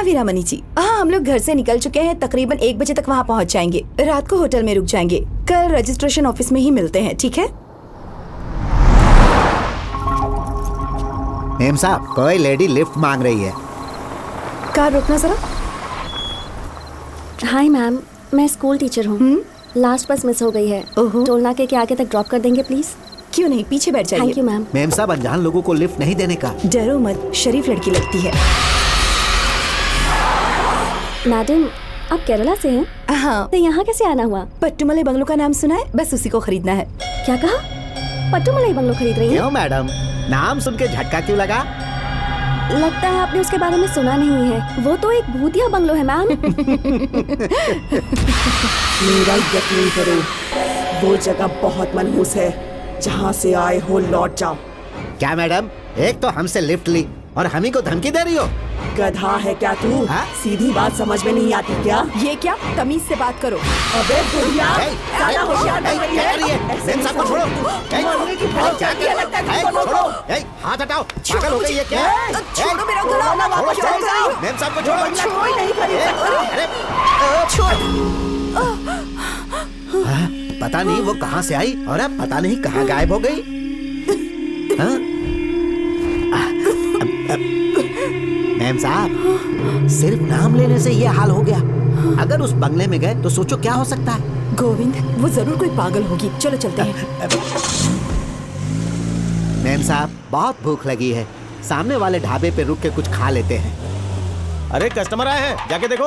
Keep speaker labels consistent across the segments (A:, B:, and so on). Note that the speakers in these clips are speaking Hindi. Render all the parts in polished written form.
A: हाँ वीरामणि जी, हाँ हम लोग घर से निकल चुके हैं। तकरीबन 1 बजे तक वहाँ पहुँच जाएंगे। रात को होटल में रुक जाएंगे। कल रजिस्ट्रेशन ऑफिस में ही मिलते हैं, ठीक है?
B: मेम साहब, कोई लेडी लिफ्ट मांग रही है।
A: कार रोकना जरा।
C: हाय मैम, मैं स्कूल टीचर हूँ। लास्ट बस मिस हो गई है। टोल नाके के आगे तक ड्रॉप कर देंगे प्लीज?
A: क्यों नहीं, पीछे बैठ जाइए।
C: Thank you ma'am.
B: मेम साहब, अनजान लोगों को लिफ्ट नहीं देने का।
A: डरो मत, शरीफ लड़की लगती है।
C: मैडम, आप केरला से हैं?
A: हाँ।
C: तो यहाँ कैसे आना हुआ?
A: पट्टुमलाई बंगलो का नाम सुना है? बस उसी को खरीदना है।
C: क्या कहा? पट्टुमलाई बंगलो खरीद रही हैं?
B: क्यों मैडम, नाम सुन के झटका क्यों लगा?
C: लगता है आपने उसके बारे में सुना नहीं है। वो तो एक भूतिया बंगलो है मैम।
D: मेरा यकीन करो, वो जगह बहुत मनहूस है। जहाँ से आए हो लौट जाओ।
B: क्या मैडम, एक तो हमसे लिफ्ट ली और हम ही को धमकी दे रही हो?
D: गधा है क्या तू?
B: हाँ?
D: सीधी बात समझ में नहीं आती क्या?
A: ये क्या, तमीज से बात करो।
D: अबे बुढ़िया, ज्यादा होशियार बन रही है।
B: मेम साहब को छोड़ो।
D: मरने की बहुत
B: क्या
D: जल्दी लगता है तुमको
B: छोड़ो,
D: दोनों।
B: हाथ हटाओ। पागल हो गई है क्या?
A: छोड़ो मेरा गला, ना वापस चले जाओ।
B: मेम साहब को छोड़ो।
D: कोई नहीं खरीद सकता।
B: अरे
A: छोड़।
B: पता नहीं वो कहाँ से आई और अब पता नहीं कहाँ गायब हो गई। हाँ? मैम साहब, सिर्फ नाम लेने से ये हाल हो गया। अगर उस बंगले में गए तो सोचो क्या हो सकता है।
A: गोविंद, वो जरूर कोई पागल होगी। चलो चलते हैं।
B: मैम साहब, बहुत भूख लगी है। सामने वाले ढाबे पे रुक के कुछ खा लेते हैं।
E: अरे कस्टमर आए हैं, जाके देखो।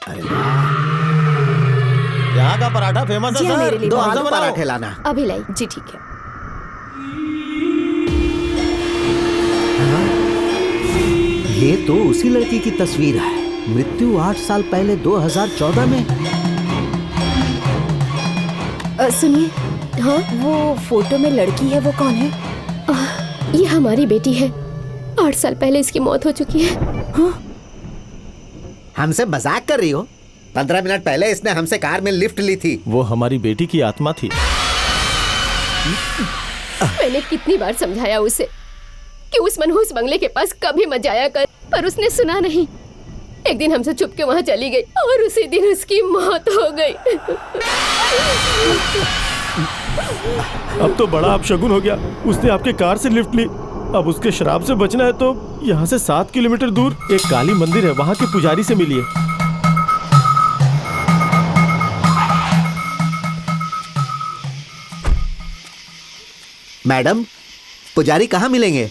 B: अरे
E: यहाँ का पराठा फेमस है
A: जी हाँ,
E: सर।
A: मेरे लिए
B: 2
A: बहुत
B: आलू
E: बनाओ।
B: पराठे लाना।
C: अभी लाई।
A: जी ठीक है।
B: ये तो उसी लड़की की तस्वीर है। मृत्यु 8 साल पहले 2014 में।
A: सुनिए, हाँ वो फोटो में लड़की है, वो कौन है?
F: ये हमारी बेटी है। 8 साल पहले इसकी मौत हो चुकी है।
A: हाँ?
B: हमसे मजाक कर रही हो? 15 मिनट पहले इसने हमसे कार में लिफ्ट ली थी।
E: वो हमारी बेटी की आत्मा थी।
F: मैंने कितनी बार समझाया उसे कि उस मनहूस बंगले के पास कभी मत जाया कर, पर उसने सुना नहीं। एक दिन हमसे छुप के वहाँ चली गई और उसी दिन उसकी मौत हो गई।
E: अब तो बड़ा अपशगुन हो गया। उसने आपके कार से लिफ्ट ली। अब उसके शराब से बचना है तो यहाँ से 7 किलोमीटर दूर एक काली मंदिर है, वहाँ के पुजारी से मिलिए।
B: मैडम, पुजारी कहाँ मिलेंगे?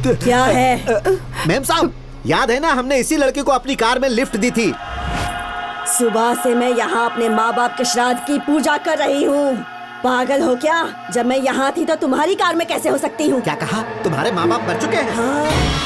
D: क्या है?
B: मैम साहब, याद है ना, हमने इसी लड़की को अपनी कार में लिफ्ट दी थी।
D: सुबह से मैं यहाँ अपने माँ बाप के श्राद्ध की पूजा कर रही हूँ। पागल हो क्या? जब मैं यहाँ थी तो तुम्हारी कार में कैसे हो सकती हूँ?
B: क्या कहा? तुम्हारे माँ बाप मर चुके हैं?
D: हाँ।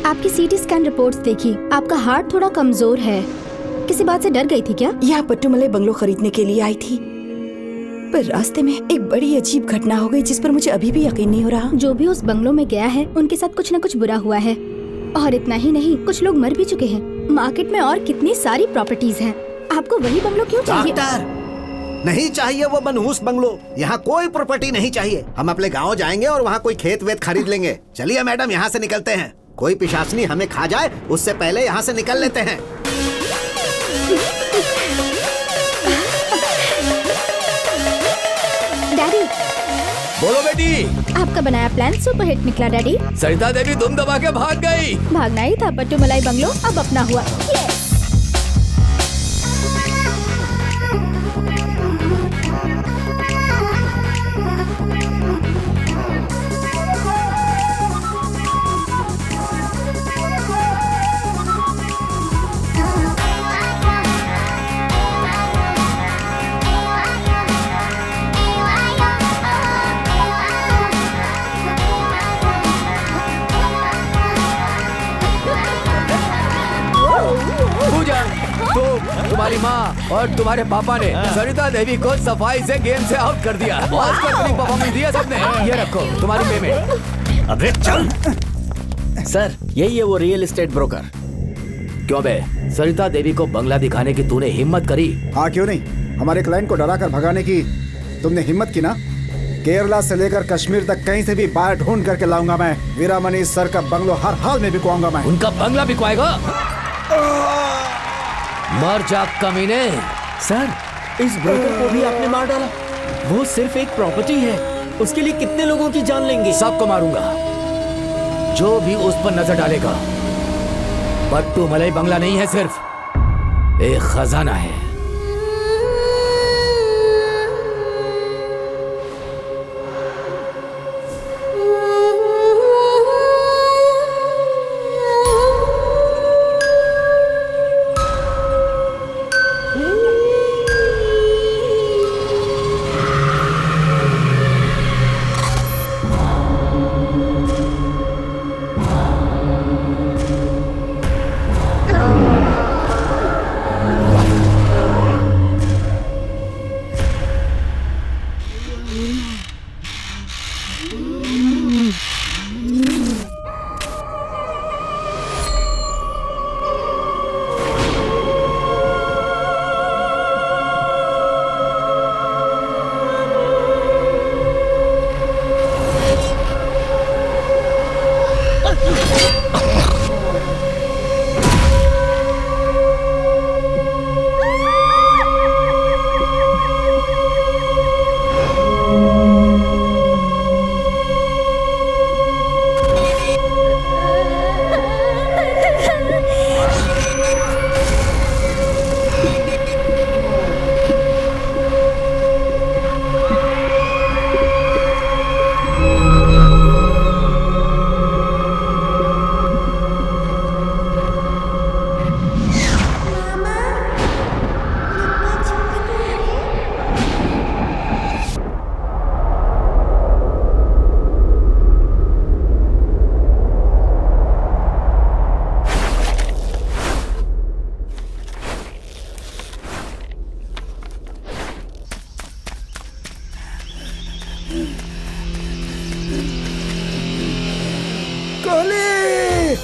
C: आपकी सीटी स्कैन रिपोर्ट्स देखी। आपका हार्ट थोड़ा कमजोर है। किसी बात से डर गई थी क्या?
A: यहाँ पट्टुमलाई बंगलो खरीदने के लिए आई थी, पर रास्ते में एक बड़ी अजीब घटना हो गई जिस पर मुझे अभी भी यकीन नहीं हो रहा।
C: जो भी उस बंगलो में गया है उनके साथ कुछ न कुछ बुरा हुआ है। और इतना ही नहीं, कुछ लोग मर भी चुके हैं। मार्केट में और कितनी सारी प्रॉपर्टीज हैं। आपको वही बंगलो क्यों चाहिए?
B: डॉक्टर, नहीं चाहिए वो मनहूस बंगलो। यहाँ कोई प्रॉपर्टी नहीं चाहिए। हम अपने गाँव जाएंगे और वहाँ कोई खेत वेत खरीद लेंगे। चलिए मैडम, यहाँ से निकलते हैं। कोई पिशाचनी हमें खा जाए उससे पहले यहाँ से निकल लेते हैं।
C: डैडी,
G: बोलो बेटी।
C: आपका बनाया प्लान सुपरहिट निकला डैडी।
G: सरिता देवी धूम दबा के भाग गई।
C: भागना ही था। पट्टुमलाई बंगलो अब अपना हुआ।
G: तुम्हारी माँ और तुम्हारे पापा ने सरिता देवी को सफाई से गेम से आउट कर दिया। ऑस्कर विनिंग परफॉर्मेंस दिया सबने। ये रखो तुम्हारी पेमेंट।
B: अबे चल।
G: सर यही है वो रियल एस्टेट ब्रोकर। क्यों बे, सरिता देवी को बंगला दिखाने की तूने हिम्मत करी?
H: हाँ क्यों नहीं, हमारे क्लाइंट को डरा कर भगाने की तुमने हिम्मत की ना। केरला से लेकर कश्मीर तक कहीं से भी बाहर ढूंढ करके लाऊंगा मैं। वीरामणि सर का बंगलो हर हाल में बिकवाऊंगा मैं।
G: उनका बंगला बिकवाएगा? मर जा कमीने।
I: सर इस ब्रोकर को भी आपने मार डाला। वो सिर्फ एक प्रॉपर्टी है, उसके लिए कितने लोगों की जान लेंगे?
G: सबको मारूंगा जो भी उस पर नजर डालेगा। पट्टू मलाई बंगला नहीं है, सिर्फ एक खजाना है।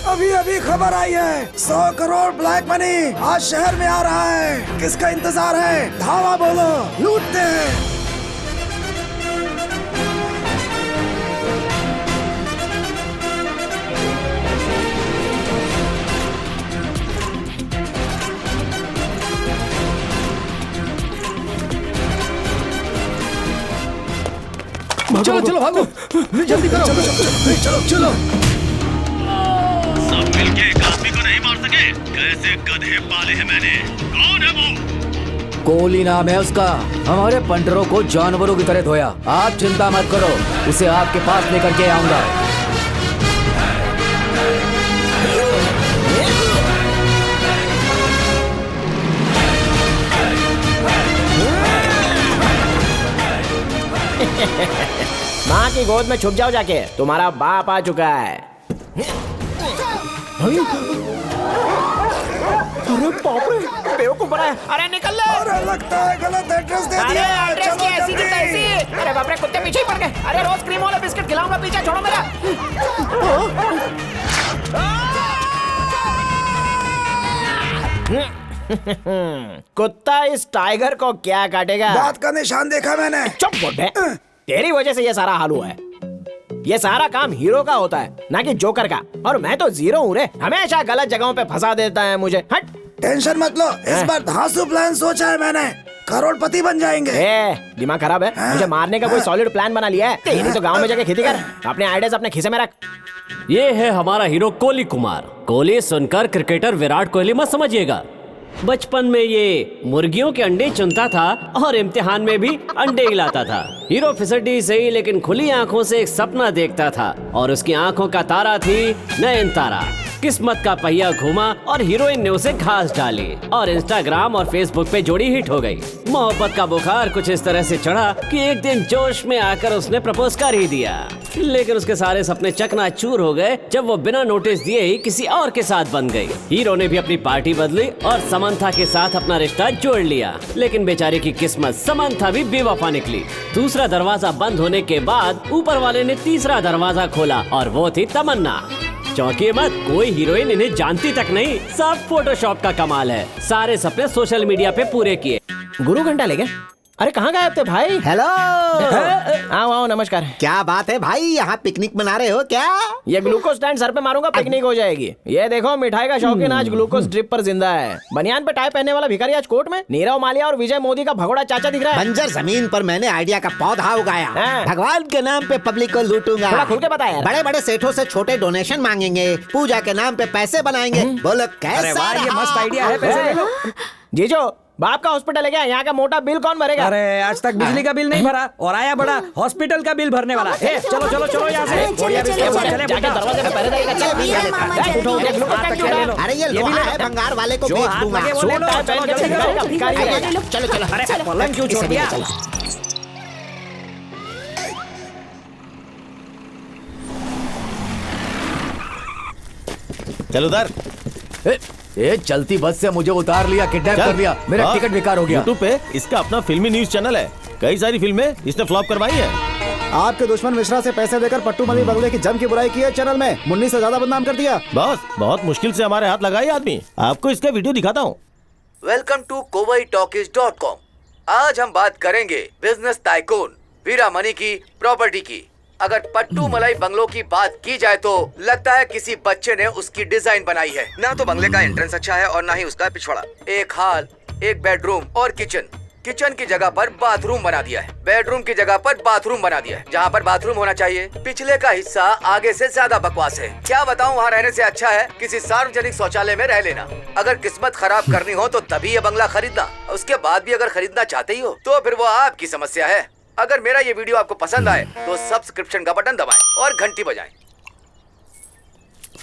H: अभी अभी खबर आई है, 100 करोड़ ब्लैक मनी आज शहर में आ रहा है। किसका इंतजार है? धावा बोलो, लूटते हैं।
G: चलो चलो भागो, जल्दी करो। चलो चलो।
J: सब मिलके एक आदमी को नहीं मार सके? कैसे गधे पाले हैं मैंने। कौन है वो?
G: कोहली नाम है उसका। हमारे पंटरों को जानवरों की तरह धोया। आप चिंता मत करो, उसे आपके पास लेकर के आऊंगा।
I: माँ की गोद में छुप जाओ जाके, तुम्हारा बाप आ चुका है। अरे बाप रे, बेवकूफ बना है। अरे निकल ले।
H: अरे लगता है गलत एड्रेस दे
I: अरे
H: दिया।
I: एड्रेस की ऐसी की तैसी। अरे बाप रे, कुत्ते पीछे ही पड़ गए। अरे रोज क्रीम वाला बिस्किट खिलाऊंगा, पीछे छोड़ो मेरा। कुत्ता इस टाइगर को क्या काटेगा?
H: बात का निशान देखा मैंने।
I: चुप बुड्ढे, तेरी वजह से ये सारा हाल हुआ है। ये सारा काम हीरो का होता है, ना कि जोकर का। और मैं तो जीरो हूँ रे, हमेशा गलत जगहों पे फंसा देता है मुझे। हट।
H: टेंशन मत लो, इस बार धांसू प्लान सोचा है मैंने। करोड़पति बन जाएंगे।
I: दिमाग खराब है? मुझे मारने का कोई सॉलिड प्लान बना लिया है? तेरी तो गांव में जाके खेती कर, अपने आइडियाज अपने खीसे में रख।
K: ये है हमारा हीरो कोहली कुमार। कोहली सुनकर क्रिकेटर विराट कोहली मत समझिएगा। बचपन में ये मुर्गियों के अंडे चुनता था और इम्तिहान में भी अंडे हिलाता था। हीरो फिसड्डी सही, लेकिन खुली आंखों से एक सपना देखता था और उसकी आंखों का तारा थी नयनतारा। किस्मत का पहिया घूमा और हीरोइन ने उसे घास डाली और इंस्टाग्राम और फेसबुक पे जोड़ी हिट हो गई। मोहब्बत का बुखार कुछ इस तरह से चढ़ा कि एक दिन जोश में आकर उसने प्रपोज कर ही दिया। लेकिन उसके सारे सपने चकनाचूर हो गए जब वो बिना नोटिस दिए ही किसी और के साथ बन गई। हीरो ने भी अपनी पार्टी बदली और समंथा के साथ अपना रिश्ता जोड़ लिया। लेकिन बेचारे की किस्मत समंथा भी बेवफा निकली। दूसरा दरवाजा बंद होने के बाद ऊपर वाले ने तीसरा दरवाजा खोला और वो थी तमन्ना। चौंकिए मत, कोई हीरोइन इन्हें जानती तक नहीं, सब फोटोशॉप का कमाल है। सारे सपने सोशल मीडिया पे पूरे किए।
I: गुरु घंटा ले गया। अरे कहाँ गए थे भाई?
B: हेलो।
I: आओ आओ, नमस्कार।
B: क्या बात है भाई, यहाँ पिकनिक मना रहे हो क्या?
I: ये ग्लूकोज स्टैंड सर पे मारूंगा, पिकनिक हो जाएगी। ये देखो, मिठाई का शौकीन आज ग्लूकोज ड्रिप पर जिंदा है। बनियान पे टाई पहनने वाला भिखारी आज कोर्ट में। नीरव मालिया और विजय मोदी का भगोड़ा चाचा दिख रहा है।
B: बंजर जमीन पर मैंने आइडिया का पौधा उगाया।
I: हाँ।
B: भगवान के नाम पे पब्लिक को लूटूंगा।
I: थोड़ा खुल के बता यार।
B: बड़े बड़े सेठों से छोटे डोनेशन मांगेंगे, पूजा के नाम पे पैसे बनाएंगे। बोलो कैसा
I: ये मस्त आइडिया है। पैसे दे दो। जीजो, बाप का हॉस्पिटल है क्या? यहाँ का मोटा बिल कौन भरेगा?
L: अरे आज तक बिजली का बिल नहीं भरा और आया बड़ा हॉस्पिटल का बिल भरने वाला। चलो चलो चलो यहाँ से।
I: दरवाजे पे पहरे
B: अरे ये लोहा है, भंगार वाले को बेच दूंगा।
L: चलो चलो। अरे पलंग क्यों छोड़ दिया?
E: चलो उधर।
G: ए चलती बस से मुझे उतार लिया, किडनैप कर लिया, मेरा टिकट बेकार हो गया।
E: यूट्यूब पे इसका अपना फिल्मी न्यूज चैनल है, कई सारी फिल्में इसने फ्लॉप करवाई है।
H: आपके दुश्मन मिश्रा से पैसे देकर पट्टू मनी बंगले की जम की बुराई की है चैनल में, मुन्नी से ज्यादा बदनाम कर दिया।
E: बस बहुत मुश्किल से हमारे हाथ लगाई आदमी। आपको इसका वीडियो दिखाता हूँ।
G: Welcome to kowaitalkies.com। आज हम बात करेंगे बिजनेस टाइकून वीरामणी की प्रॉपर्टी की। अगर पट्टू मलाई बंगलो की बात की जाए तो लगता है किसी बच्चे ने उसकी डिजाइन बनाई है। ना तो बंगले का एंट्रेंस अच्छा है और ना ही उसका पिछवाड़ा। एक हॉल, एक बेडरूम और किचन। किचन की जगह पर बाथरूम बना दिया है, बेडरूम की जगह पर बाथरूम बना दिया है। जहाँ पर बाथरूम होना चाहिए पिछले का हिस्सा आगे से ज्यादा बकवास है। क्या बताऊँ, वहाँ रहने से अच्छा है किसी सार्वजनिक शौचालय में रह लेना। अगर किस्मत खराब करनी हो तो तभी ये बंगला खरीदना। उसके बाद भी अगर खरीदना चाहते ही हो तो फिर वो आपकी समस्या है। अगर मेरा ये वीडियो आपको पसंद आए तो सब्सक्रिप्शन का बटन दबाएं और घंटी बजाएं।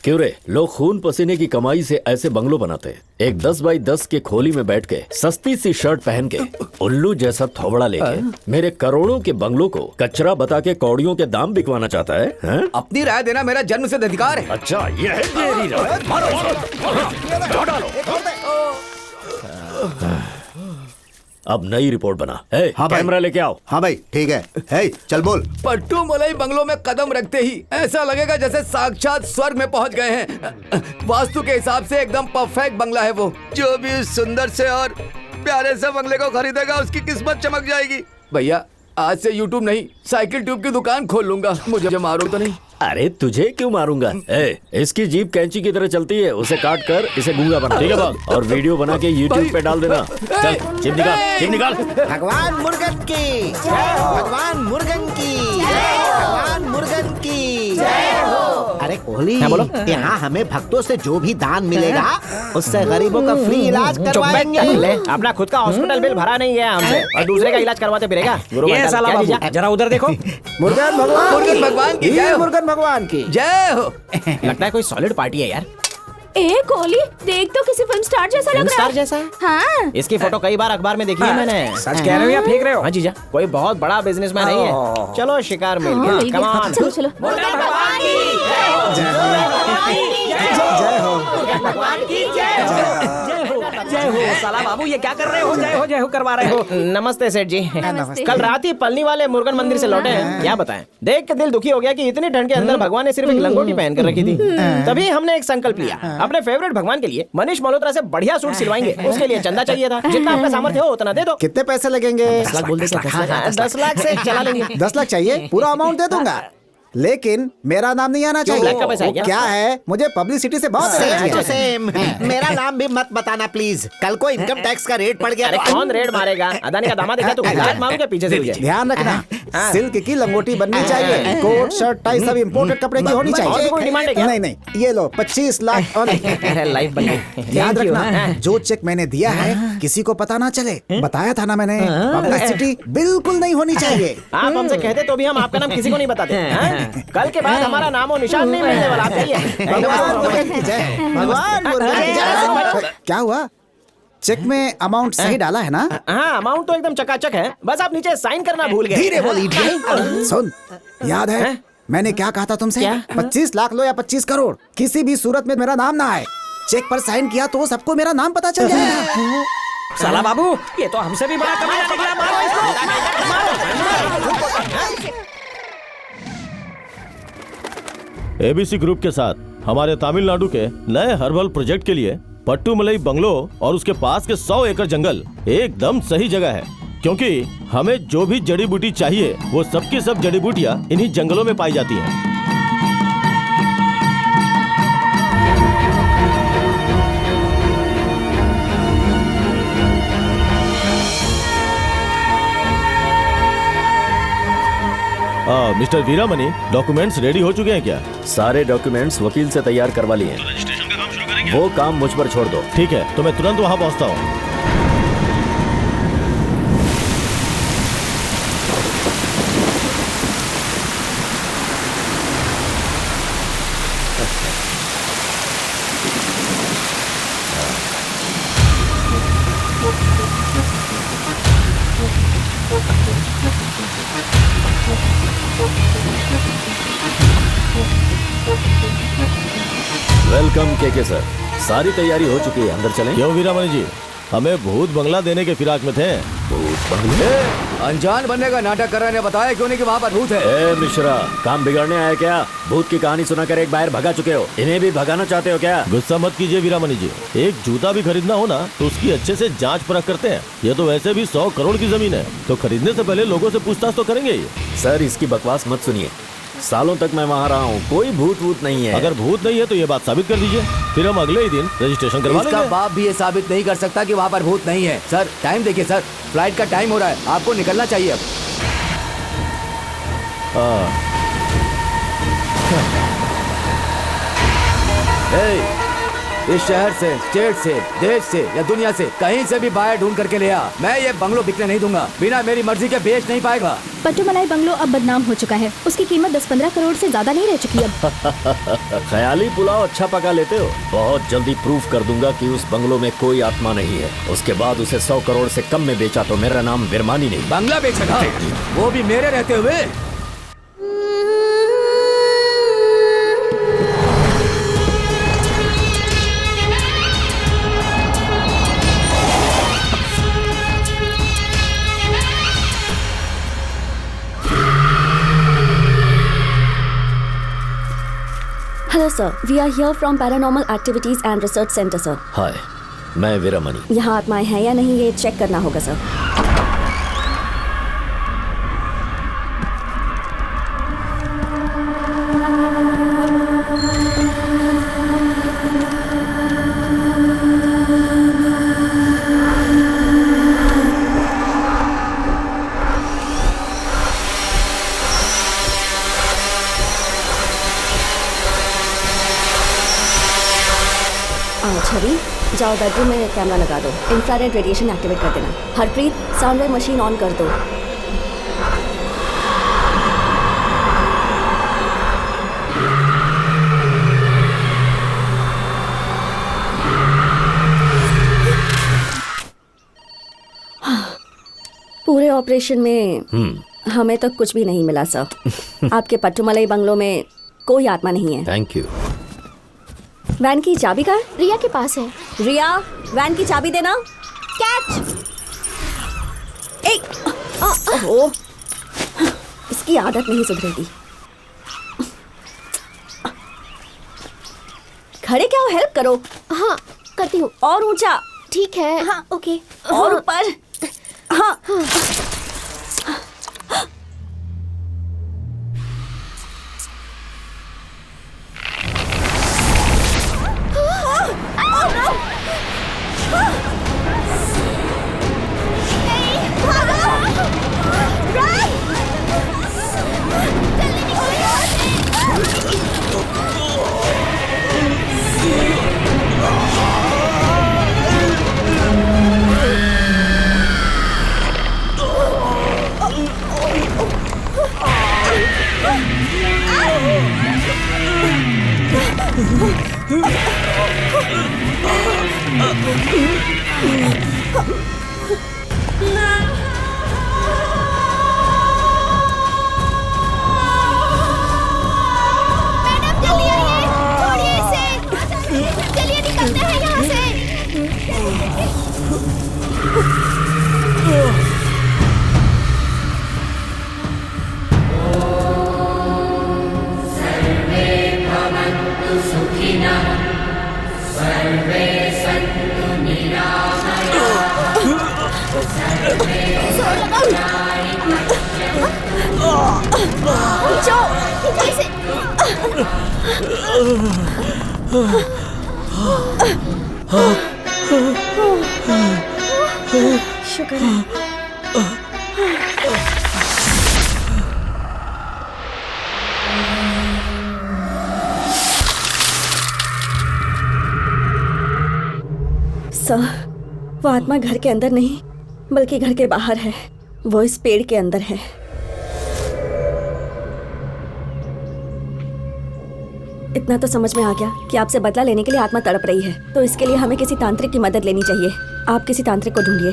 M: क्यों रे, लोग खून पसीने की कमाई से ऐसे बंगलो बनाते हैं। एक 10 बाई 10 के खोली में बैठ के सस्ती सी शर्ट पहन के उल्लू जैसा थोबड़ा लेके मेरे करोड़ों के बंगलों को कचरा बता के कौड़ियों के दाम बिकवाना चाहता है, हैं?
G: अपनी राय देना मेरा जन्मसिद्ध अधिकार है।
M: अच्छा, ये है मेरी राय। मारो, मारो, डालो। अब नई रिपोर्ट बना।
B: हाँ
M: कैमरा लेके आओ।
B: हाँ भाई ठीक है। हे, चल बोल।
G: पट्टू मलाई बंगलों में कदम रखते ही ऐसा लगेगा जैसे साक्षात स्वर्ग में पहुंच गए हैं। वास्तु के हिसाब से एकदम परफेक्ट बंगला है वो। जो भी उस सुंदर से और प्यारे से बंगले को खरीदेगा उसकी किस्मत चमक जाएगी। भैया आज से यूट्यूब नहीं साइकिल ट्यूब की दुकान खोल लूंगा। मुझे मारो तो नहीं।
M: अरे तुझे क्यों मारूंगा? इसकी जीप कैंची की तरह चलती है, उसे काट कर इसे गूंगा बना। ठीक है बात। और वीडियो बना के YouTube पे डाल देना। चल चिप निकाल, चिप निकाल।
B: भगवान मुर्गन की भगवान मुर्गन की भगवान मुर्गन की जय हो। अरे कोहली, यहाँ हमें भक्तों से जो भी दान मिलेगा उससे गरीबों का फ्री इलाज करवाएंगे।
I: अपना खुद का हॉस्पिटल बिल भरा नहीं है हमसे और दूसरे का इलाज करवाते फिरेगा।
L: ये साला बाबू, जरा उधर देखो।
H: मुर्गन भगवान की जय हो। मुर्गन भगवान की
G: जय हो।
I: लगता है कोई सॉलिड पार्टी है यार।
C: ए कोहली, देख तो किसी फिल्म स्टार जैसा लग रहा है।
I: स्टार जैसा है?
C: हाँ।
I: इसकी फोटो कई बार अखबार में देखी है मैंने।
L: सच कह रहे हो या फेंक रहे हो?
I: हाँ जीजा, कोई बहुत बड़ा बिजनेसमैन नहीं है। चलो शिकार मिल गया। Come on.
C: चलो चलो।
H: भगवान की
L: जय हो। साला बाबू ये क्या कर रहे हो? जय हो करवा रहे हो।
I: नमस्ते सेठ जी। कल रात ही पलनी वाले मुर्गन मंदिर से लौटे हैं। क्या बताएं, देख के दिल दुखी हो गया कि इतनी ठंड के अंदर भगवान ने सिर्फ एक लंगोटी पहन कर रखी थी। तभी हमने एक संकल्प लिया, अपने फेवरेट भगवान के लिए मनीष मल्होत्रा से बढ़िया सूट सिलवाएंगे। उसके लिए चंदा चाहिए था, जितना आपका सामर्थ्य हो उतना दे दो।
H: कितने पैसे लगेंगे?
I: 10 लाख बोल दे। 10 लाख से चला लेंगे।
H: 10 लाख चाहिए, पूरा अमाउंट दे दूंगा, लेकिन मेरा नाम नहीं आना चाहिए।
I: ब्लैक का पैसा है क्या?
H: क्या है, मुझे पब्लिसिटी से बहुत एलर्जी है।
B: सेम मेरा नाम भी मत बताना प्लीज। कल को इनकम टैक्स का रेट पड़ गया
I: अरे
B: तो
I: कौन रेड मारेगा? अदानी का दामाद देखा तो लात मारूंगा पीछे से।
H: ध्यान रखना, सिल्क की लंगोटी बननी चाहिए, कोट शर्ट टाई सब इम्पोर्टेड कपड़े की होनी
I: और भी
H: चाहिए।
I: कोई डिमांड है क्या?
H: नहीं, ये लो 25 लाख और
I: लाइफ बन गई।
H: याद
I: Thank you,
H: रखना, जो चेक मैंने दिया है किसी को पता ना चले। बताया था ना मैंने, पब्लिसिटी बिल्कुल नहीं होनी चाहिए।
I: आप हमसे कहते तो भी हम आपका नाम किसी को नहीं बताते। कल के बाद हमारा नाम और निशान नहीं मिलने वाला। आप कहिए।
H: भगवान मुर्गन की जय, भगवान मुर्गन की जय। क्या हुआ? चेक में अमाउंट सही डाला है ना?
I: हाँ, अमाउंट तो एकदम चकाचक है, बस आप नीचे साइन करना भूल गए।
H: धीरे बोल idiot। सुन, याद है मैंने क्या कहा था तुमसे? 25 लाख लो या 25 करोड़, किसी भी सूरत में मेरा नाम ना आए। चेक पर साइन किया तो सबको मेरा नाम पता चल जाएगा।
L: साला बाबू, ये तो हमसे भी बड़ा कमाल निकला। मारो इसको।
E: एबीसी ग्रुप के साथ हमारे तमिलनाडु के नए हर्बल प्रोजेक्ट के लिए पट्टूमलई बंगलो और उसके पास के 100 एकड़ जंगल एकदम सही जगह है, क्योंकि हमें जो भी जड़ी बूटी चाहिए वो सबकी सब जड़ी बूटियां इन्हीं जंगलों में पाई जाती हैं। मिस्टर वीरामणि, डॉक्यूमेंट्स रेडी हो चुके हैं क्या?
M: सारे डॉक्यूमेंट्स वकील से तैयार करवा लिए हैं।
J: रजिस्ट्रेशन का काम शुरू करेंगे।
M: वो काम मुझ पर छोड़ दो।
E: ठीक है, तो मैं तुरंत वहां पहुंचता हूँ।
M: वेलकम के सर, सारी तैयारी हो चुकी है, अंदर चलें।
E: क्यों वीरामणि जी, हमें भूत बंगला देने के फिराक में थे।
M: भूत बंगले?
G: अनजान बनने का नाटक कर रहे ने बताया क्यों नहीं कि वहाँ पर भूत है।
M: ए मिश्रा, काम बिगाड़ने आया क्या? भूत की कहानी सुनाकर एक बार भगा चुके हो, इन्हें भी भगाना चाहते हो क्या?
E: गुस्सा मत कीजिए वीरामणि जी, एक जूता भी खरीदना हो ना तो उसकी अच्छे से जांच परख करते हैं। ये तो वैसे भी 100 करोड़ की जमीन है, तो खरीदने से पहले लोगों से पूछताछ तो करेंगे ही।
M: सर, इसकी बकवास मत सुनिए, सालों तक मैं वहाँ रहा हूँ, कोई भूत वूत नहीं है।
E: अगर भूत नहीं है तो ये बात साबित कर दीजिए, फिर हम अगले ही दिन रजिस्ट्रेशन करवा लेंगे।
G: इसका बाप भी ये साबित नहीं कर सकता कि वहाँ पर भूत नहीं है। सर, टाइम देखिए सर, फ्लाइट का टाइम हो रहा है, आपको निकलना चाहिए अब। इस शहर से, स्टेट से, देश से या दुनिया से कहीं से भी बाहर ढूंढ करके ले आ। मैं ये बंगलो बिकने नहीं दूंगा, बिना मेरी मर्जी के बेच नहीं पाएगा।
C: पट्टूमलाई बंगलो अब बदनाम हो चुका है, उसकी कीमत 10-15 करोड़ से ज्यादा नहीं रह चुकी अब।
M: ख्याली पुलाव अच्छा पका लेते हो। बहुत जल्दी प्रूफ कर दूंगा कि उस बंगलो में कोई आत्मा नहीं है। उसके बाद उसे 100 करोड़ से कम में बेचा तो मेरा नाम वीरमानी नहीं।
G: बंगला बेचेगा, वो भी मेरे रहते हुए।
D: Hello sir, we are here from paranormal activities and research centre sir.
M: Hi, मैं वीरामणि।
D: यहाँ आत्माएं हैं या नहीं ये चेक करना होगा सर। छवि, जाओ बेडरूम में कैमरा लगा दो, इंफ्रारेड रेडिएशन एक्टिवेट कर देना। Harpreet, sound wave machine on कर दो। पूरे ऑपरेशन में हमें तो कुछ भी नहीं मिला सर। आपके पट्टूमलाई बंगलो में कोई आत्मा नहीं है।
M: Thank you.
D: वैन की चाबी कहाँ है?
F: रिया के पास है।
D: रिया, वैन की चाबी देना। कैच। ओह, इसकी आदत नहीं सुधरेगी। खड़े क्या हो, हेल्प करो।
F: हाँ, करती हूँ।
D: और ऊंचा।
F: ठीक है।
D: हाँ, ओके। और ऊपर। हाँ।
C: चलिए निकलते हैं यहाँ से। शुक्र है।
D: सर, वो आत्मा घर के अंदर नहीं बल्कि घर के बाहर है। वो इस पेड़ के अंदर है। इतना तो समझ में आ गया कि आपसे बदला लेने के लिए आत्मा तड़प रही है, तो इसके लिए हमें किसी तांत्रिक की मदद लेनी चाहिए। आप किसी तांत्रिक को ढूंढिए।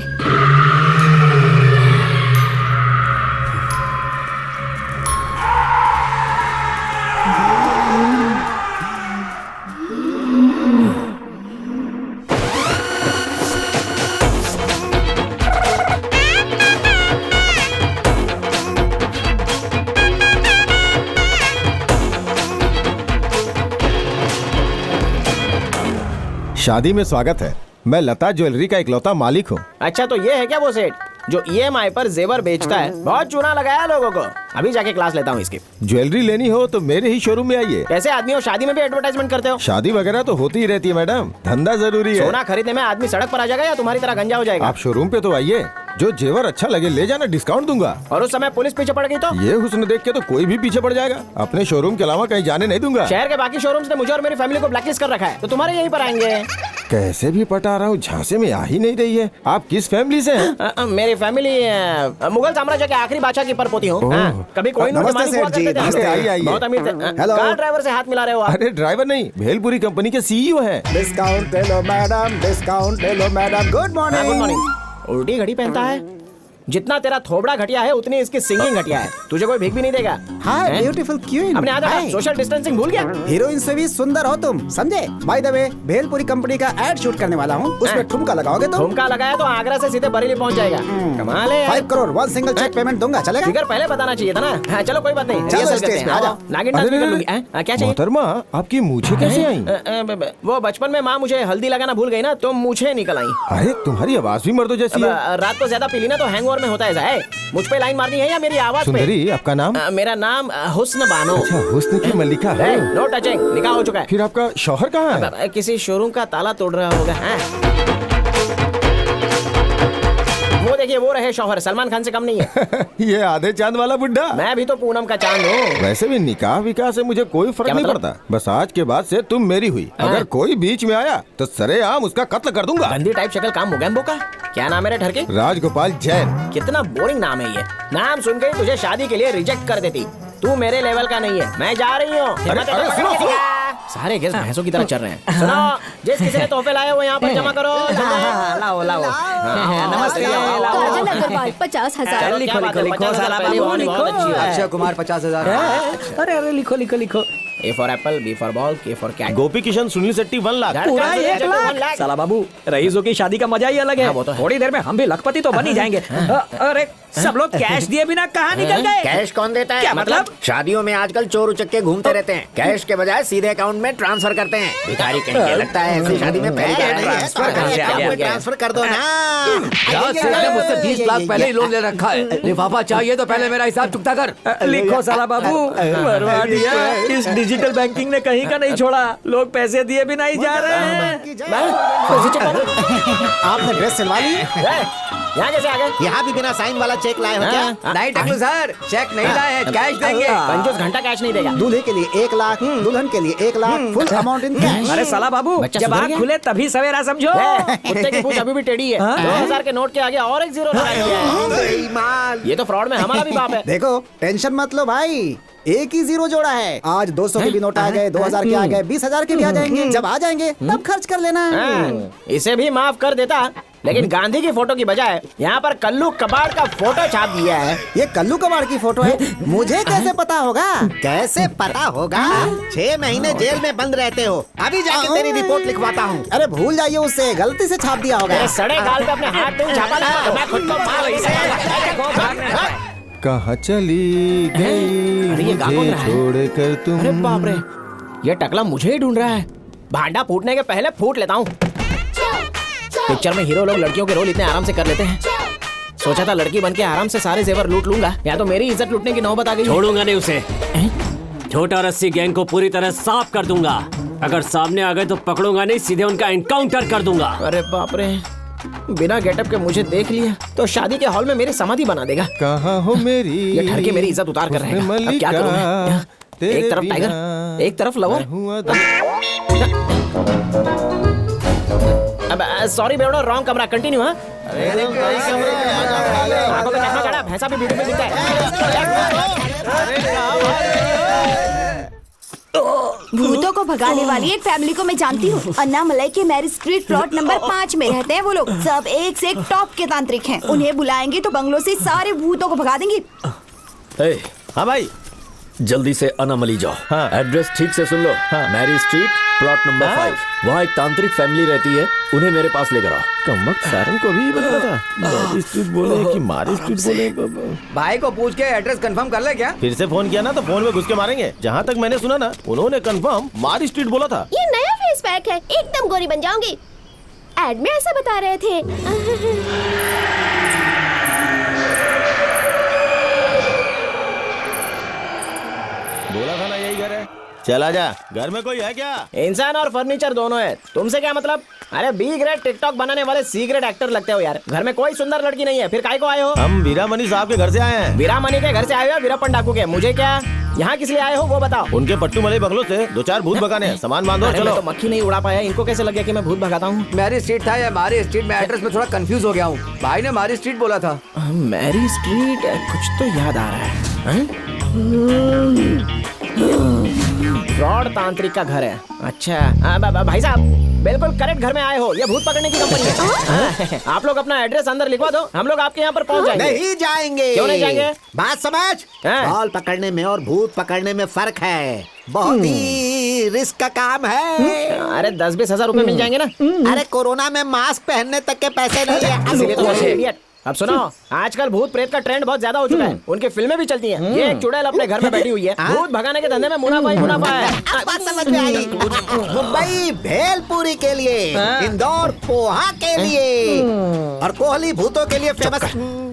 E: शादी में स्वागत है। मैं लता ज्वेलरी का इकलौता मालिक हूँ।
I: अच्छा, तो ये है क्या वो सेठ जो EMI पर जेवर बेचता है? बहुत चूना लगाया लोगों को। अभी जाके क्लास लेता हूँ इसकी।
E: ज्वेलरी लेनी हो तो मेरे ही शोरूम में आइए।
I: कैसे आदमी हो, शादी में भी एडवर्टाइजमेंट करते हो?
E: शादी वगैरह तो होती ही रहती है मैडम, धंधा जरूरी है।
I: सोना खरीदने में आदमी सड़क पर आ जाएगा या तुम्हारी तरह गंजा हो जाएगा?
E: आप शोरूम पे तो आइए, जो जेवर अच्छा लगे ले जाना, डिस्काउंट दूंगा।
I: और उस समय पुलिस पीछे पड़ गई तो?
E: ये हुस्न देख के तो कोई भी पीछे पड़ जाएगा। अपने शोरूम के अलावा कहीं जाने नहीं दूंगा।
I: शहर के बाकी शोरूम्स ने मुझे और मेरी फैमिली को ब्लैकलिस्ट कर रखा है, तो तुम्हारे यहीं पर आएंगे।
E: कैसे भी पटा रहा हूँ, झांसे में आ ही नहीं रही है। आप किस फैमिली से हैं?
I: मेरी फैमिली मुगल साम्राज्य के आखिरी बादशाह की परपोती हूँ। कभी कोई बहुत अमीर थे। कार ड्राइवर से हाथ मिला रहे हो आप?
E: अरे ड्राइवर नहीं, भेलपुरी कंपनी के CEO हैं।
H: डिस्काउंट ले लो मैडम, डिस्काउंट ले लो madam. Good morning.
I: Good morning. उल्टी घड़ी पहनता है। जितना तेरा थोबड़ा घटिया है उतनी इसकी सिंगिंग घटिया है। तुझे कोई भीख भी नहीं देगा।
H: हाय ब्यूटीफुल क्वीन।
I: अपने आदत सोशल डिस्टेंसिंग भूल गया।
H: हीरोइन से भी सुंदर हो तुम, समझे? By the way, bhelpuri company का एड शूट करने वाला हूँ, उसमें ठुमका लगाओगे तो?
I: ठुमका लगाया तो आगरा से सीधे बरेली पहुंच जाएगा। कमाल है।
H: 5 करोड़ 1 सिंगल चेक पेमेंट दूंगा, चलेगा?
I: फिगर पहले बताना चाहिए था ना। हाँ, चलो कोई बात नहीं।
H: चलो स्टेज पे आ जाओ।
I: नागिन डांस भी कर लूंगी। क्या चाहिए?
E: मोहतरमा, आपकी मूछें कैसे आई?
I: वो बचपन में माँ मुझे हल्दी लगाना भूल गई ना, तो मूछें निकल आई।
E: अरे तुम्हारी आवाज भी मर्दों जैसी है।
I: रात को ज्यादा पी ली ना तो हैंगओवर में होता है। मुझ पे लाइन मारनी है या मेरी आवाज पे?
E: सुंदरी, आपका नाम?
I: मेरा नाम हुस्न बानो।
E: अच्छा, हुस्न की मल्लिका है।
I: नो टचिंग, निकाह हो चुका है।
E: फिर आपका शौहर कहाँ है?
I: किसी शोरूम का ताला तोड़ रहा होगा। वो देखिए, वो रहे शौहर, सलमान खान से कम नहीं है।
E: ये आधे चांद वाला बुड्ढा।
I: मैं भी तो पूनम का चांद हूँ।
E: वैसे भी निकाह विकाह से मुझे कोई फर्क नहीं पड़ता। बस आज के बाद से तुम मेरी हुई। अगर कोई बीच में आया तो सरेआम उसका कत्ल कर दूंगा।
I: गंदी टाइप शक्ल काम मोगैम्बो का। क्या नाम है रे ठरके?
E: राजगोपाल जैन।
I: कितना बोरिंग नाम है ये। नाम सुन के तुझे शादी के लिए रिजेक्ट कर देती। तू मेरे लेवल का नहीं है। मैं जा रही हूँ। सारे गेस्ट भैंसों की तरह चल रहे हैं। सुनो, जिस किसी ने तोहफे लाए वो यहाँ पर जमा करो। लाओ लाओ।
L: नमस्ते।
C: 50,000।
L: लिखो साला बाबू, लिखो।
G: अक्षय कुमार 50,000।
L: अरे लिखो।
I: A for apple, B for ball, K for cat।
E: गोपी किशन सुनील शेट्टी 1 लाख।
L: पूरा 1 लाख। साला बाबू, रईसों की शादी का मजा ही अलग है। थोड़ी देर में हम भी लखपति तो बन ही जाएंगे। अरे सब लोग कैश दिए बिना कहाँ निकल गए?
N: कैश कौन देता है?
L: क्या मतलब?
N: शादियों में आजकल चोर उचक्के घूमते रहते हैं, कैश के बजाय सीधे अकाउंट में ट्रांसफर करते हैं। भिखारी कहीं लगता है ऐसी शादी में
B: ट्रांसफर कर दो ना।
G: मुझसे 20 लाख पहले ही लोन ले रखा है। लिफाफा चाहिए तो पहले मेरा हिसाब चुकता कर।
L: लिखो साला बाबू, बर्बाद दिया। इस डिजिटल बैंकिंग ने कहीं का नहीं छोड़ा। लोग पैसे दिए भी नहीं जा रहे हैं।
H: आपने ड्रेस सिलवा ली?
I: यहाँ कैसे आ गए?
B: यहाँ भी बिना साइन वाला चेक लाए हो क्या?
G: नहीं टकलू सर, चेक नहीं लाए हैं, कैश देंगे।
I: 50 घंटा कैश नहीं देगा।
H: दूल्हे के लिए 1 लाख, दुल्हन के लिए 1 lakh, full amount in cash.
L: अरे साला बाबू, जब आँख खुले तभी सवेरा समझो।
I: कुत्ते की पूंछ अभी भी टेढ़ी है। 2000 के नोट के आगे और एक जीरो लगाया गया है। ये तो फ्रॉड में हमारा भी बाप है।
H: देखो, टेंशन मत लो भाई, एक ही जीरो जोड़ा है। आज 200 के भी नोट आ गए, 2000 के आ गए, 20,000 के भी आ जाएंगे। जब आ जाएंगे तब खर्च कर लेना।
I: इसे भी माफ कर देता, लेकिन गांधी की फोटो की बजाय यहाँ पर कल्लू कबाड़ का फोटो छाप दिया है।
H: ये कल्लू कबाड़ की फोटो है, मुझे कैसे पता होगा?
B: कैसे पता होगा? 6 महीने जेल में बंद रहते हो, अभी जाके तेरी रिपोर्ट लिखवाता हूँ।
H: अरे भूल जाइए, उससे गलती से छाप दिया होगा।
I: सड़े गाल पे अपने हाथ पे छापा ना, मैं खुद को
O: कहाँ चली गई मुझे छोड़कर तुम।
I: अरे बाप रे, ये टकला मुझे ही ढूंढ रहा है। भांडा फूटने के पहले फूट लेता हूँ। पिक्चर में हीरो लोग लड़कियों के रोल इतने आराम से कर लेते हैं। सोचा था लड़की बन के आराम से सारे जेवर लूट लूंगा, या तो मेरी इज्जत लूटने की नौबत आ गई।
K: छोड़ूंगा नहीं उसे। छोटा रस्सी गैंग को पूरी तरह साफ कर दूंगा। अगर सामने आ गए तो पकड़ूंगा नहीं, सीधे उनका एनकाउंटर कर दूंगा।
I: अरे बाप रे, बिना गेटअप के मुझे देख लिया तो शादी के हॉल में मेरी समाधि बना देगा।
O: कहाँ हो मेरी, ये
I: ठर के मेरी इज्जत उतार कर रहेगा। अब क्या करूं मैं? एक तरफ टाइगर, एक तरफ लवर। अब सॉरी बेवड़ो, रॉन्ग कमरा। कंटिन्यू। हाँ, आंखों पे चश्मा चढ़ा, भैंसा भी ब्यूटीफुल दिखता है।
A: भूतों को भगाने वाली एक फैमिली को मैं जानती हूँ। अन्नामलाई के मैरिज स्ट्रीट प्लॉट नंबर 5 में रहते हैं वो लोग। सब एक से एक टॉप के तांत्रिक हैं। उन्हें बुलाएंगे तो बंगलों से सारे भूतों को भगा देंगे।
E: हाँ भाई,
M: जल्दी से अनामली जाओ। हाँ। एड्रेस ठीक से सुन लो। हाँ। Mary street plot number 5। वहाँ एक तांत्रिक फैमिली रहती है, उन्हें मेरे पास लेकर आओ।
E: कमबख्त सारन को भी पता था। मैरी स्ट्रीट बोले कि मारी स्ट्रीट बोले।
G: भाई को पूछ के एड्रेस कंफर्म कर ले क्या?
E: फिर से फोन किया ना तो फोन में घुस के मारेंगे। जहाँ तक मैंने सुना ना, उन्होंने कंफर्म मारी स्ट्रीट बोला था।
F: ये नया फेस पैक है, एकदम गोरी बन जाऊंगी। एड में ऐसा बता रहे थे।
E: बोला था ना यही घर है। चला जा, घर में कोई है क्या?
I: इंसान और फर्नीचर दोनों है, तुमसे क्या मतलब? अरे बी ग्रेड टिकटॉक बनाने वाले सी ग्रेड एक्टर लगते हो यार। घर में कोई सुंदर लड़की नहीं है, फिर काहे को आए हो?
E: हम वीरामणि साहब के घर से आए हैं।
I: वीरामणि के घर से आए हो? वीरप्पन डाकू के? मुझे क्या, यहाँ किस लिए आए हो वो बताओ।
E: उनके पट्टू मलाई बंगलों से 2-4 भूत भगाने हैं। सामान बांधो, चलो।
I: तो मक्खी नहीं उड़ा पाया, इनको कैसे लग गया कि मैं भूत भगाता हूँ?
G: मैरी स्ट्रीट था या मारी स्ट्रीट? मैं एड्रेस में थोड़ा कंफ्यूज हो गया हूँ। भाई ने मारी स्ट्रीट बोला था।
I: मैरी स्ट्रीट, कुछ तो याद आ रहा है। फ्रॉड तांत्रिक का घर है। अच्छा भाई साहब, बिल्कुल करेक्ट घर में आए हो। ये भूत पकड़ने की कंपनी है। आप लोग अपना एड्रेस अंदर लिखवा दो, हम लोग आपके यहाँ पर पहुँच जाएंगे।
B: नहीं जाएंगे।
I: क्यों नहीं जाएंगे?
B: बात समझ। बॉल पकड़ने में और भूत पकड़ने में फर्क है। बहुत ही रिस्क का काम है।
I: अरे 10-20 हजार रुपए मिल जाएंगे ना?
B: अरे कोरोना में मास्क पहनने तक के पैसे नहीं है।
I: अब सुनो, आजकल भूत प्रेत का ट्रेंड बहुत ज्यादा हो चुका है। उनकी फिल्में भी चलती हैं। ये एक चुड़ैल अपने घर में बैठी हुई है। भूत भगाने के धंधे में मुनाफा ही मुनाफा है।
B: बात समझ में आई। मुंबई भेलपुरी के लिए, इंदौर पोहा के लिए, और कोहली भूतों के लिए फेमस।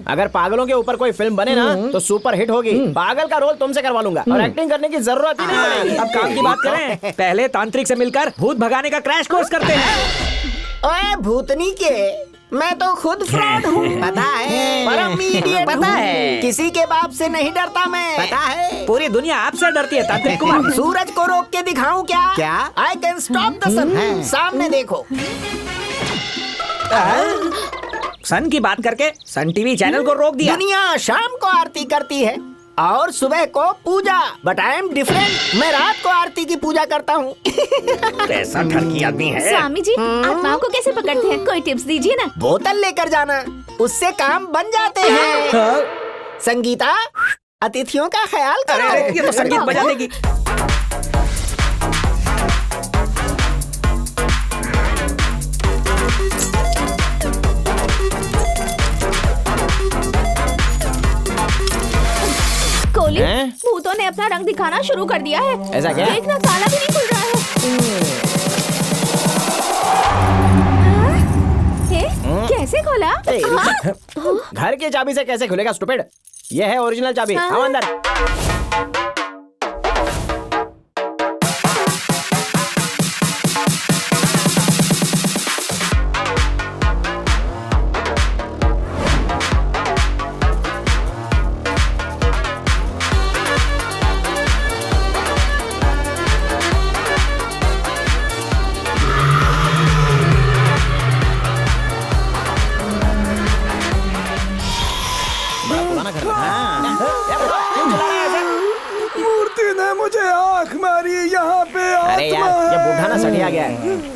I: अगर पागलों के ऊपर कोई फिल्म बने ना तो सुपर हिट होगी। पागल का रोल तुमसे करवा लूंगा और एक्टिंग करने की जरूरत ही नहीं पड़ेगी।
L: अब काम की बात करें, पहले तांत्रिक से मिलकर भूत भगाने का क्रैश कोर्स करते हैं।
I: ओए भूतनी के, मैं तो खुद फ्रॉड हूँ,
B: पता है।
I: परम इडियट
L: पता है।
I: किसी के बाप से नहीं डरता मैं,
B: पता है।
L: पूरी दुनिया आपसे डरती है तांत्रिक कुमार।
I: सूरज को रोक के दिखाऊं क्या?
B: क्या?
I: आई कैन स्टॉप द सन। सामने देखो।
L: सन की बात करके सन टीवी चैनल को रोक दिया।
I: दुनिया शाम को आरती करती है और सुबह को पूजा, बट आई एम डिफरेंट। मैं रात को आरती की पूजा करता हूँ।
L: कैसा ठरकी आदमी है।
C: स्वामी जी, आत्माओं को कैसे पकड़ते हैं? कोई टिप्स दीजिए ना।
I: बोतल लेकर जाना, उससे काम बन जाते हैं। संगीता, अतिथियों का ख्याल करो।
L: अरे ये तो संगीत बजा देगी।
C: कोहली, भूतों ने अपना रंग दिखाना शुरू कर दिया है।
I: ऐसा क्या?
C: देखना, ताला भी नहीं खुल रहा है। कैसे खोला?
I: घर की चाबी से कैसे खुलेगा स्टूपिड? ये है ओरिजिनल चाबी। आओ अंदर।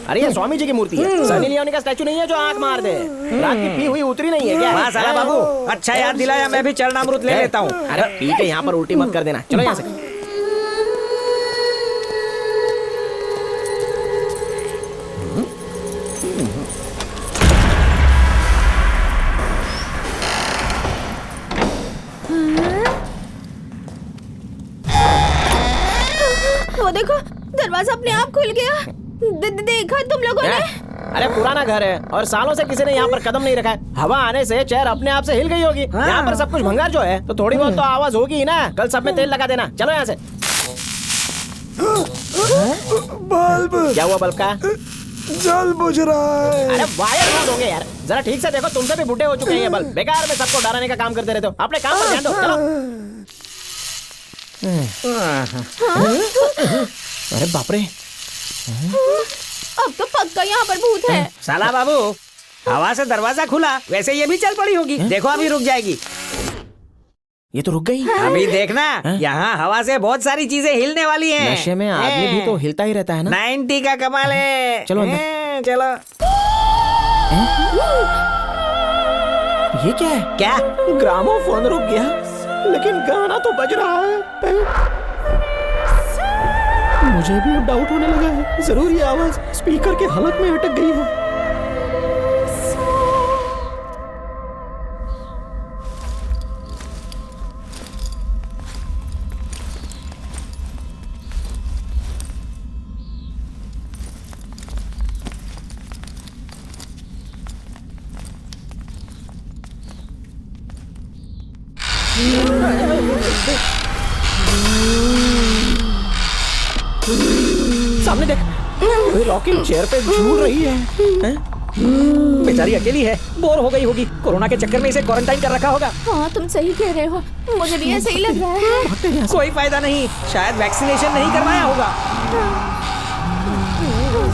I: अरे ये स्वामी जी की मूर्ति है। सनी लियोनी का स्टैचू नहीं है जो आंख मार दे। रात की पी हुई उतरी नहीं है क्या?
L: वाह साला बाबू, अच्छा याद दिलाया, मैं भी चरणामृत ले लेता हूँ।
I: अरे पी के यहाँ पर उल्टी मत कर देना। चलो यहाँ से।
A: वो देखो दरवाजा अपने आप खुल गया। देखा तुम लोगों ने?
I: अरे पुराना घर है और सालों से किसी ने यहाँ पर कदम नहीं रखा है। हवा आने से चेयर अपने आप से हिल गई होगी। यहाँ पर सब कुछ भंगार जो है तो थोड़ी बहुत तो आवाज होगी ही ना। कल सब में तेल लगा देना। चलो यहाँ से।
H: बल्ब
I: क्या हुआ? बल्ब का
H: जल बुझ रहा है।
I: अरे वायर बंद होंगे यार। जरा ठीक से देखो, तुमसे भी बुढ़े हो चुके हैं ये बल्ब। बेकार में सबको डराने का काम करते रहते हो। अपने काम पर ध्यान दो। चलो। अरे बाप रे,
A: अब तो पक्का यहाँ पर भूत है।
L: साला बाबू, हवा से दरवाजा खुला, वैसे ये भी चल पड़ी होगी। देखो अभी रुक जाएगी।
I: ये तो रुक गई।
L: अभी देखना, यहाँ हवा से बहुत सारी चीजें हिलने वाली हैं।
I: नशे में आदमी भी तो हिलता ही रहता है ना।
L: 90 का कमाल है।
I: चलो
L: चलो।
I: ये क्या है?
L: क्या?
I: ग्रामोफोन रुक गया, लेकिन गाना तो बज रहा है। मुझे भी अब डाउट होने लगा है। जरूर ये आवाज स्पीकर के हलक में अटक गई है। सामने देख, कोई रॉकिंग चेयर पे झूल रही है।
L: बेचारी अकेली है, बोर हो गई होगी। कोरोना के चक्कर में इसे क्वारंटाइन कर रखा होगा।
A: हाँ तुम सही कह रहे हो, मुझे भी ऐसा ही लग रहा है।
L: कोई फायदा नहीं, शायद वैक्सीनेशन नहीं करवाया होगा।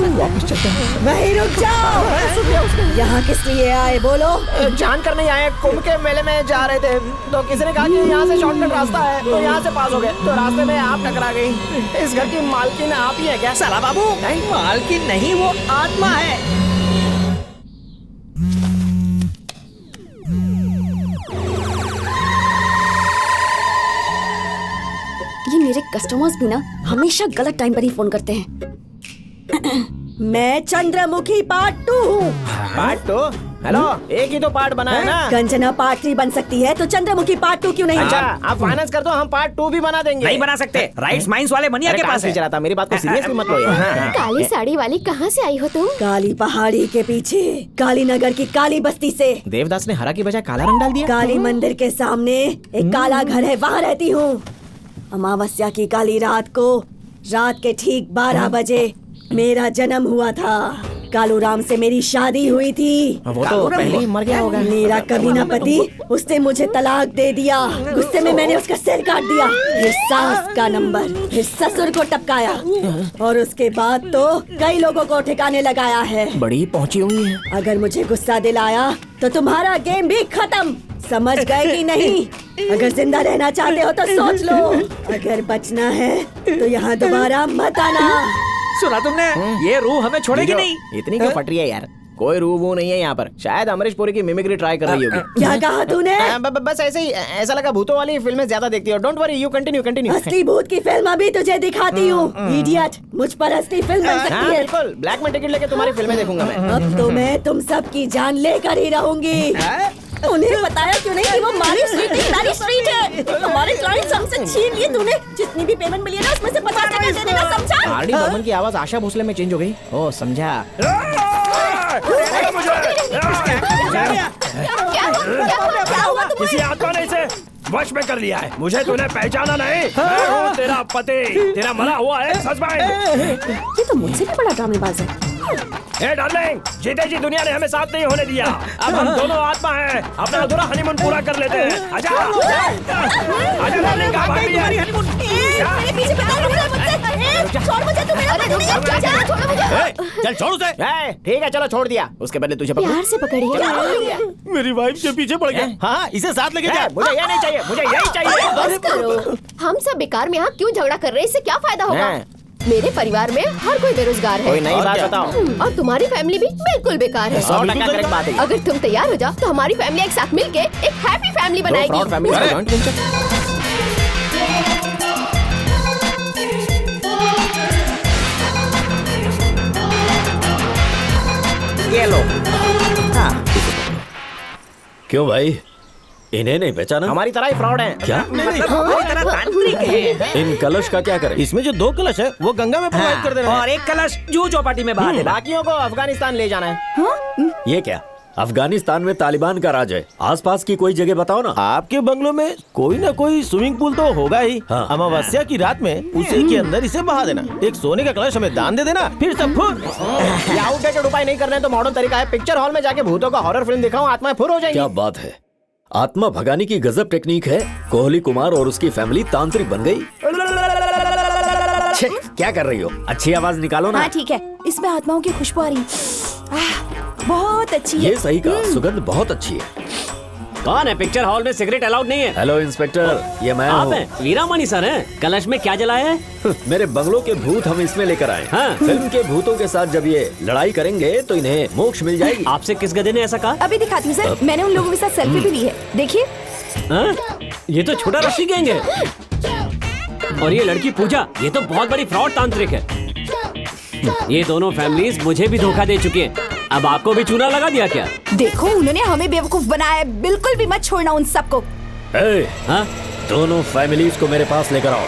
I: वापस चलते हैं।
D: वहीं रुक जाओ। यहाँ किस लिए आए बोलो?
I: जान कर नहीं आए, कुंभ के मेले में जा रहे थे तो किसी ने कहा कि यहाँ से शॉर्टकट रास्ता है, तो यहाँ से पास हो गए। तो रास्ते में आप टकरा गई। इस घर की मालकिन आप ही है क्या?
L: साला बाबू, मालकिन नहीं, वो आत्मा है।
D: ये मेरे कस्टमर्स भी ना हमेशा गलत टाइम पर ही फोन करते हैं। मैं चंद्रमुखी पार्ट 2 हूँ।
I: पार्ट 2? हेलो, एक ही तो पार्ट बना है ना।
D: कंचना पार्ट 3 बन सकती है तो चंद्रमुखी पार्ट 2 क्यों नहीं?
I: अच्छा, आप फाइनेंस कर दो, हम पार्ट 2 भी बना देंगे।
L: नहीं बना सकते, राइट्स माइंस वाले मनिया के पास है।
I: चलाता, मेरी बात को सीरियसली मत लो यार।
F: काली साड़ी वाली कहाँ से आई हो तुम?
D: काली पहाड़ी के पीछे, काली नगर की काली बस्ती से।
I: देवदास ने हरा की बजाय काला रंग डाल दिया।
D: काली मंदिर के सामने एक काला घर है, वहाँ रहती हूँ। अमावस्या की काली रात को, रात के ठीक 12 बजे मेरा जन्म हुआ था। कालू राम से मेरी शादी हुई थी।
I: वो तो पहले ही मर गया होगा।
D: मेरा कमीना पति, उसने मुझे तलाक दे दिया। गुस्से में मैंने उसका सिर काट दिया। फिर सास का नंबर, फिर ससुर को टपकाया और उसके बाद तो कई लोगों को ठिकाने लगाया है।
I: बड़ी पहुंची हुई है।
D: अगर मुझे गुस्सा दिलाया तो तुम्हारा गेम भी खत्म। समझ गए कि नहीं? अगर जिंदा रहना चाहते हो तो सोच लो। अगर बचना है तो यहाँ दोबारा मत आना।
L: सुना तुमने? ये रूह हमें छोड़ेगी नहीं।
I: इतनी क्यों फट रही है यार? कोई रूह वो नहीं है यहाँ पर। शायद अमरीश पुरी की मिमिक्री ट्राई कर रही होगी।
D: क्या कहा तूने?
I: बस ऐसे ही, ऐसा लगा भूतों वाली फिल्में ज्यादा देखती हो। Don't worry, you continue.
D: असली भूत की फिल्म अभी तुझे दिखाती हूँ। इडियट, मुझ पर असली फिल्म बन सकती है।
I: बिल्कुल, ब्लैक में टिकट लेके तुम्हारी फिल्में देखूंगा मैं।
D: अब तो मैं तुम सब की जान लेकर ही रहूंगी। उन्हें बताया क्यों नहीं कि वो हमारी स्ट्रीट है? हमारे क्लाइंट्स हमसे छीन लिए तूने। जितनी भी पेमेंट मिली ना उसमें से 50% दे देना, समझा?
I: आरडी बर्मन की आवाज आशा भोसले में चेंज हो गई। ओ समझा।
J: किसी आत्मा ने इसे वश में कर लिया है। मुझे तूने पहचाना नहीं? मैं हूँ तेरा पति, तेरा मरा हुआ है हस्बैंड।
D: ये तो मुझसे भी बड़ा ड्रामेबाज है।
J: हे डार्लिंग, जीते जी दुनिया ने हमें साथ नहीं होने दिया। अब हम दोनों आत्मा हैं, अपना अधूरा हनीमून पूरा कर लेते हैं। आजा, आजा डार्लिंग, कहाँ भाग रही है?
E: चल छोड़ उसे।
I: ठीक है, चलो छोड़ दिया। उसके बदले तुझे
F: प्यार से पकड़िए।
E: मेरी वाइफ के पीछे पड़ गया। हाँ, इसे साथ लेके जा।
I: मुझे ये नहीं चाहिए, मुझे यही चाहिए।
F: बस करो। हम सब बेकार में यहाँ क्यों झगड़ा कर रहे हैं? इससे क्या फायदा होगा? मेरे परिवार में हर कोई बेरोजगार है।
I: कोई नई बात बताओ।
F: और तुम्हारी फैमिली भी बिल्कुल बेकार है।
I: 100% करेक्ट बात है।
F: अगर तुम तैयार हो जाओ तो हमारी फैमिली एक साथ मिलके एक हैप्पी फैमिली बनाएगी।
I: ये लो। हाँ।
M: क्यों भाई, इन्हें नहीं पहचाना?
I: हमारी तरह ही फ्रॉड है।
M: क्या?
I: हमारी तरह तांत्रिक है।
M: इन कलश का क्या करें?
E: इसमें जो 2 कलश है वो गंगा में प्रोवाइड कर दे रहे हैं
L: और एक कलश जूह चौपाटी में बहा देना।
I: बाकियों को अफगानिस्तान ले जाना है।
M: ये क्या? अफगानिस्तान में तालिबान का राज है। आसपास की कोई जगह बताओ ना।
E: आपके बंगलों में कोई ना कोई स्विमिंग पूल तो होगा ही।
M: हाँ।
E: अमावस्या की रात में उसी के अंदर इसे बहा देना। एक सोने का कलश हमें दान दे देना, फिर सब फुर।
I: ये आउटडेटेड उपाय नहीं करना है तो मॉडर्न तरीका है। पिक्चर हॉल में जाके भूतों का हॉरर फिल्म दिखाओ, आत्माएं फुर हो जाएंगी।
M: क्या बात है, आत्मा भगाने की गजब टेक्निक है। कोहली कुमार और उसकी फैमिली तांत्रिक बन गई। क्या कर रही हो? अच्छी आवाज निकालो ना।
A: हाँ ठीक है, इसमें आत्माओं की खुशबू आ रही बहुत अच्छी है।
M: ये सही कहा, सुगंध बहुत अच्छी है।
K: कौन है? पिक्चर हॉल में सिगरेट अलाउड नहीं है।
M: हेलो इंस्पेक्टर, ये मैं
K: आप
M: हूँ।
K: हैं? वीरामणि सर हैं। कलश में क्या जलाया है?
M: मेरे बंगलों के भूत हम इसमें लेकर आए।
K: हाँ।
M: फिल्म के भूतों के साथ जब ये लड़ाई करेंगे तो इन्हें मोक्ष मिल जाएगी।
K: आपसे किस गधे ने ऐसा कहा?
A: अभी दिखाती हूँ सर, मैंने उन लोगों के साथ सेल्फी भी ली है, देखिए।
K: हाँ? ये तो छोटा रस्सी गैंग है। और ये लड़की पूजा, ये तो बहुत बड़ी फ्रॉड तांत्रिक है। ये दोनों फैमिलीज मुझे भी धोखा दे चुकी हैं। अब आपको भी चूना लगा दिया क्या?
A: देखो, उन्होंने हमें बेवकूफ बनाया है। बिल्कुल भी मत छोड़ना उन सबको।
M: हाँ? दोनों फैमिलीज को मेरे पास लेकर आओ।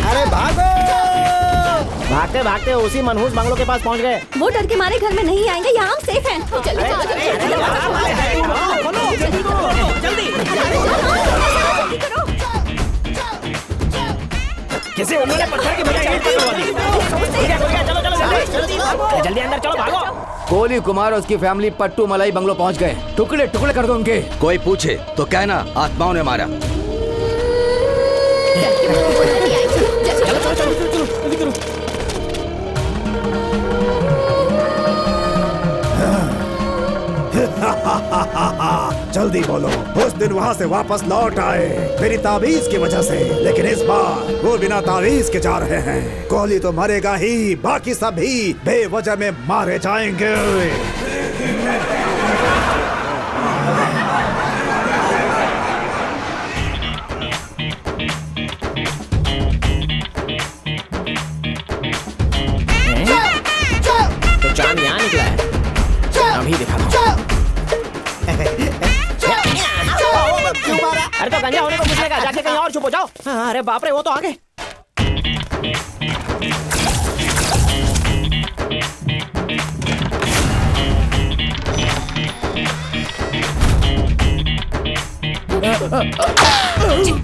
I: अरे भागो! भागते भागते उसी मनहूस बंगलों के पास पहुंच गए।
C: वो डर के मारे घर में नहीं आएंगे, यहाँ हम सेफ हैं।
J: किसी उन्होंने पत्थर की बजाय ईंट पकड़वा दी।
I: चलो जल्दी अंदर चलो, भागो।
G: कोहली कुमार और उसकी फैमिली पट्टू मलाई बंगलो पहुंच गए। टुकड़े टुकड़े कर दो उनके। कोई पूछे तो कहना आत्माओं ने मारा।
H: जल्दी बोलो, उस दिन वहाँ से वापस लौट आए मेरी ताबीज की वजह से, लेकिन इस बार वो बिना ताबीज के जा रहे हैं। कोहली तो मरेगा ही, बाकी सब भी बेवजह में मारे जाएंगे।
I: तो चांद यहाँ निकला है, अभी दिखाता हूँ। अरे तो गंजा होने को पूछेगा, जाके कहीं और छुपो जाओ। हाँ, अरे बाप रे, वो तो आ गए।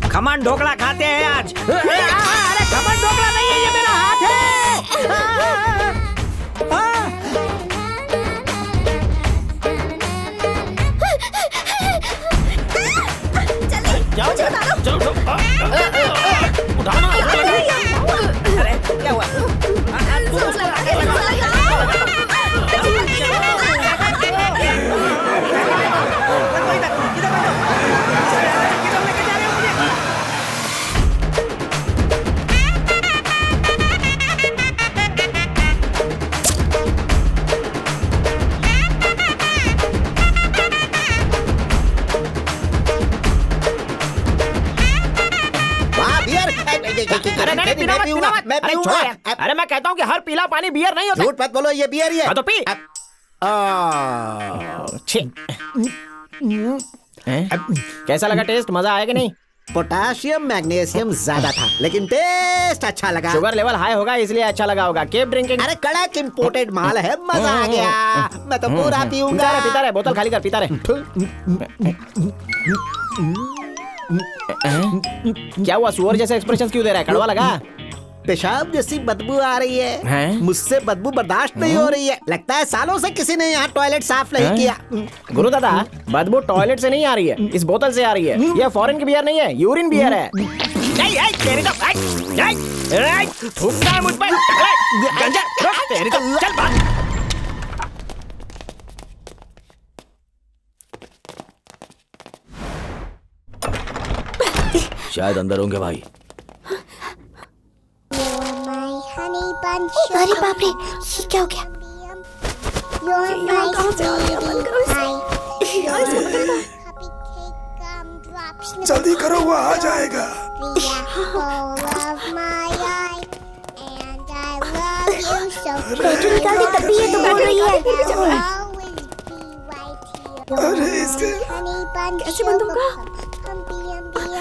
L: खमन ढोकला खाते हैं आज। अरे खमन ढोकला नहीं है, ये मेरा हाथ है।
I: जाओ चलो उठाना। अरे क्या हुआ? अरे मैं कहता हूँ कि हर पीला पानी बियर नहीं होता।
B: झूठ मत बोलो, ये बियर ही है।
I: हाँ तो पी। कैसा लगा टेस्ट? मजा आया कि नहीं?
B: पोटाशियम मैग्नीशियम ज्यादा था, लेकिन टेस्ट अच्छा लगा।
I: शुगर लेवल हाई होगा इसलिए अच्छा लगा होगा। Keep drinking.
B: अरे कड़क इम्पोर्टेड माल है, मजा आ गया। मैं तो पूरा पीऊंगा।
I: पीता रहे, बोतल खाली कर, पीता रहे। क्या हुआ? सुअर जैसे एक्सप्रेशन क्यों दे रहा है? कड़वा लगा?
B: पेशाब जैसी बदबू आ रही है। मुझसे बदबू बर्दाश्त नहीं हो रही है। लगता है सालों से किसी ने यहाँ टॉयलेट साफ नहीं किया।
I: गुरु दादा, बदबू टॉयलेट से नहीं आ रही है, इस बोतल से आ रही है। ये फॉरेन की बियर नहीं है, यूरिन बियर है। थूकना है मुझ पर। तेरी तो चल बात।
M: शायद अंदर होंगे भाई।
C: अरे बाप रे, ये क्या हो गया?
H: जल्दी करो, वो आ जाएगा।
C: बैटरी निकाल दी तब भी ये तो बोल रही है।
H: अरे इसके
C: कैसे बंद होगा?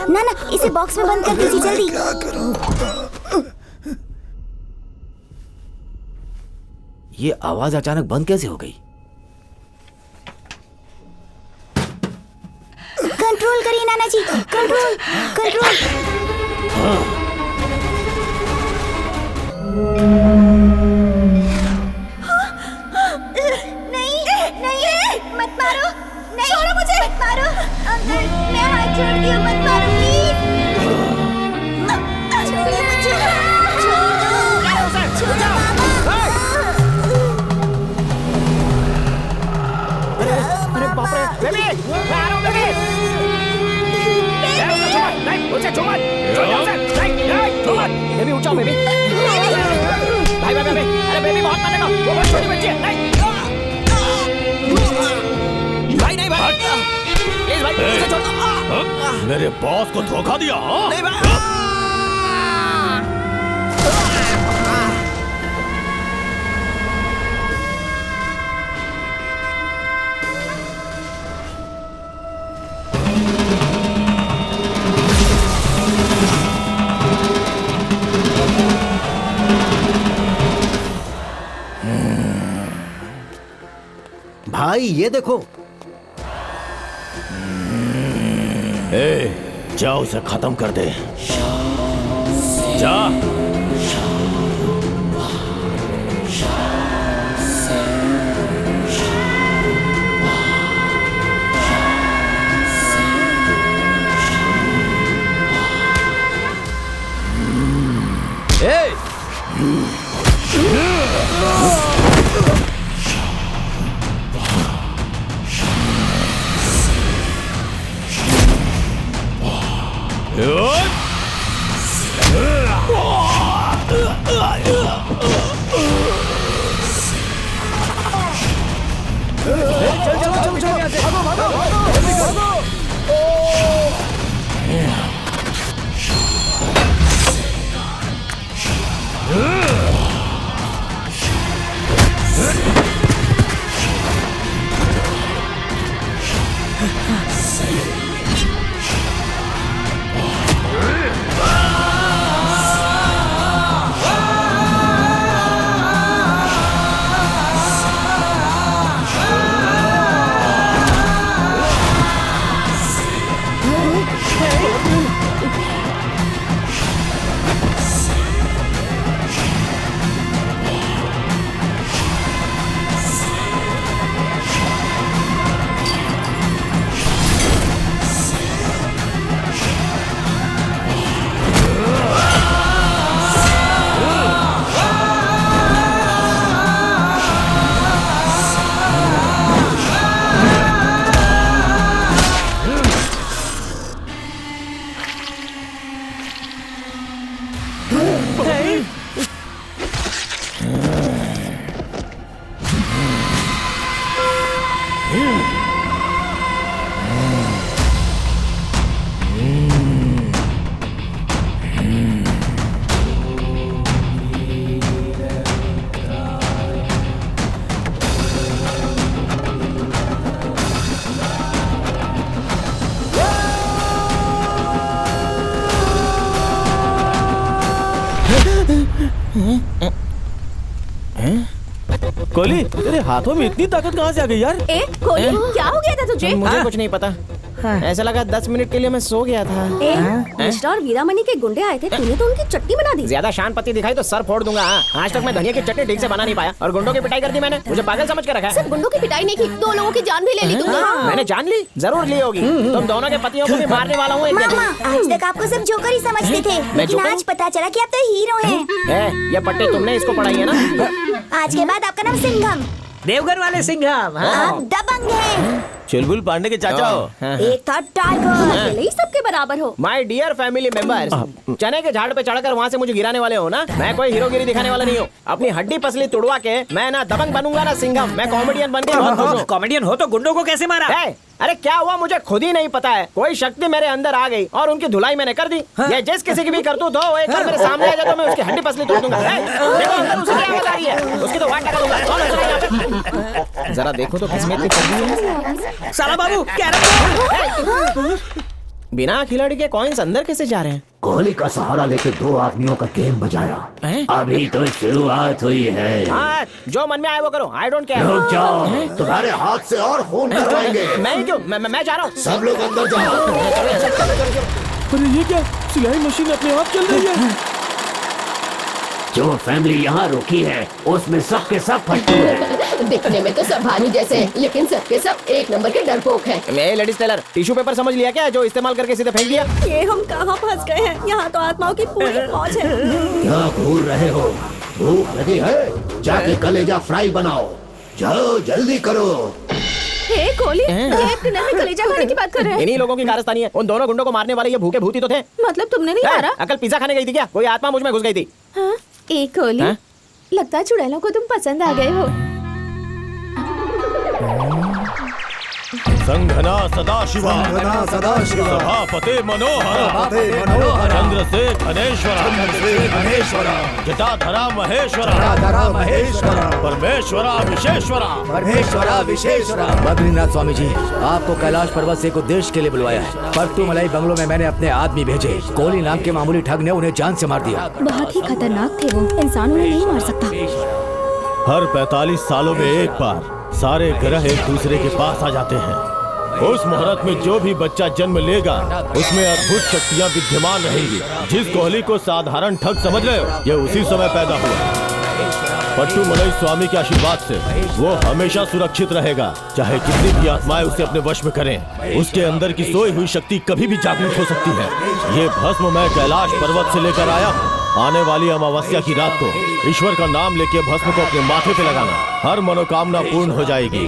C: ना ना, इसे बॉक्स में बंद कर दीजिए जल्दी।
H: क्या करूं?
M: ये आवाज अचानक बंद कैसे हो गई?
C: कंट्रोल करिए नाना जी, कंट्रोल कंट्रोल। नहीं नहीं, मत मारो, नहीं छोड़ो मुझे, मत मारो अंकल, मैं हाथ छोड़ती हूँ, मत मारो प्लीज। छोड़ो मुझे, छोड़ो
I: अरे बाप रे, बेबी, मैं आ रहा हूँ बेबी। नहीं, उसे छू मत, छू मत, बेबी उठ जाओ बेबी। भाई भाई भाई, अरे बेबी बहुत मानेगा, वो बहुत छोटी बच्ची है, नहीं। भाई नहीं भाई, प्लीज भाई, उसे छोड़ दो।
E: मेरे बॉस को धोखा दिया?
I: नहीं भाई।
B: भाई ये देखो।
E: जा उसे खत्म कर दे, जा। कोहली, तेरे हाथों में इतनी ताकत कहाँ से आ गई यार?
A: ए कोहली, क्या हो गया था तुझे?
I: मुझे कुछ नहीं पता। ऐसा लगा 10 मिनट के लिए मैं सो गया था।
D: मिस्टर और वीरामणि के गुंडे आए थे, तूने तो उनकी चटनी बना दी।
I: ज्यादा शान पत्ती दिखाई तो सर फोड़ दूंगा। आज तक मैं धनिया की चटनी ठीक से बना नहीं पाया और गुंडों की पिटाई कर दी मैंने। मुझे पागल समझ के रखा है।
A: सिर्फ गुंडों की पिटाई नहीं की, 2 लोगों की जान भी ले ली तुमने।
I: मैंने जान ली, जरूर ली होगी। तुम दोनों के पतियों को भी मारने वाला हूँ।
C: मामा, आज तक आपको सब जोकर ही समझते थे, लेकिन आज पता चला कि आप तो हीरो हैं।
I: ये पट्टी तुमने इसको पढ़ाई है ना?
C: आज के बाद आपका नाम सिंघम।
L: देवघर वाले सिंघम।
C: आप दबंग हैं।
E: चुलबुल पांडे के चाचा हो।
D: एक था टाइगर, अकेले ही सबके बराबर हो।
I: माय डियर फैमिली मेंबर्स, चने के झाड़ पे चढ़कर वहाँ से मुझे गिराने वाले हो ना। मैं कोई हीरोगिरी दिखाने वाला नहीं हूँ। अपनी हड्डी पसली तुड़वा के मैं ना दबंग बनूंगा ना सिंघम। मैं कॉमेडियन बन के बहुत खुश हूँ।
L: कॉमेडियन हो तो गुंडों को कैसे मारा?
I: अरे क्या हुआ मुझे खुद ही नहीं पता है। कोई शक्ति मेरे अंदर आ गई और उनकी धुलाई मैंने कर दी। ये जिस किसी की भी करतूत हो, वो एक बार मेरे सामने आ जाए तो मैं उसकी हड्डी पसली तोड़ दूंगा। देखो अंदर उसे क्या आवाज आ रही है, उसकी तो वाट लगा दूंगा। कौन है जरा यहाँ पे? जरा देखो तो किस्मत की कर दी है।
L: साला बाबू क्या
I: बिना खिलाड़ी के कॉइन्स अंदर कैसे जा रहे हैं?
P: कोहली का सहारा लेके 2 आदमियों का गेम बजाया। अभी तो शुरुआत हुई है।
I: हाँ, जो मन में आए वो करो। I don't care.
P: रुक जाओ, तुम्हारे हाथ से और खून करवाएंगे।
I: मैं क्यों? मैं जा रहा हूँ।
P: सब लोग अंदर जाओ।
E: अरे ये क्या? सिलाई मशीन अपने आप चल रही है।
P: जो फैमिली यहाँ रुकी है उसमें सबके सब फट्टू है।
F: दिखने में तो सब भानु जैसे हैं, लेकिन सबके सब एक नंबर के डरपोक हैं।
I: मैं लेडीज टेलर टिश्यू पेपर समझ लिया क्या, जो इस्तेमाल करके सीधे फेंक दिया?
D: ये हम कहाँ फंस गए हैं? यहाँ तो आत्माओं की पूरी फौज है।
P: क्या घूर रहे हो? भूख लगी है? जाके कलेजा फ्राई बनाओ। जाओ जल्दी करो।
C: हे कोहली, ये डिनर में कलेजा खाने की बात कर रहे हैं?
I: इन्हीं लोगों की कारस्तानी है। उन दोनों गुंडों को मारने वाले ये भूखे भूती तो थे।
C: मतलब तुमने नहीं मारा?
I: अकल पिज्जा खाने गई थी क्या? कोई आत्मा मुझ में घुस गई थी।
C: हाँ? ए कोहली, लगता है चुड़ैलों को तुम पसंद आ गए हो।
E: संघना सदाशिवा सभापते मनोहर चंद्रशेखर धनेश्वरा जटाधरा महेश्वरा परमेश्वरा विशेश्वरा।
Q: बद्रीनाथ स्वामी जी, आपको कैलाश पर्वत से एक उद्देश्य के लिए बुलवाया है। पट्टू मलाई बंगलो में मैंने अपने आदमी भेजे। कोहली नाम के मामूली ठग ने उन्हें जान से मार दिया।
C: बहुत ही खतरनाक थे वो, इंसान उन्हें नहीं मार सकता।
E: हर 45 सालों में एक बार सारे ग्रह एक दूसरे के पास आ जाते हैं। उस मुहूर्त में जो भी बच्चा जन्म लेगा उसमें अद्भुत शक्तियां विद्यमान रहेंगी। जिस कोहली को साधारण ठग समझ रहे हो, ये उसी समय पैदा हुआ। पट्टू मलाई स्वामी के आशीर्वाद से वो हमेशा सुरक्षित रहेगा, चाहे कितनी भी आत्माएं उसे अपने वश में करें। उसके अंदर की सोई हुई शक्ति कभी भी जागृत हो सकती है। ये भस्म मैं कैलाश पर्वत से लेकर आया हूँ। आने वाली अमावस्या की रात को ईश्वर का नाम लेके भस्म को अपने माथे पे लगाना, हर मनोकामना पूर्ण हो जाएगी।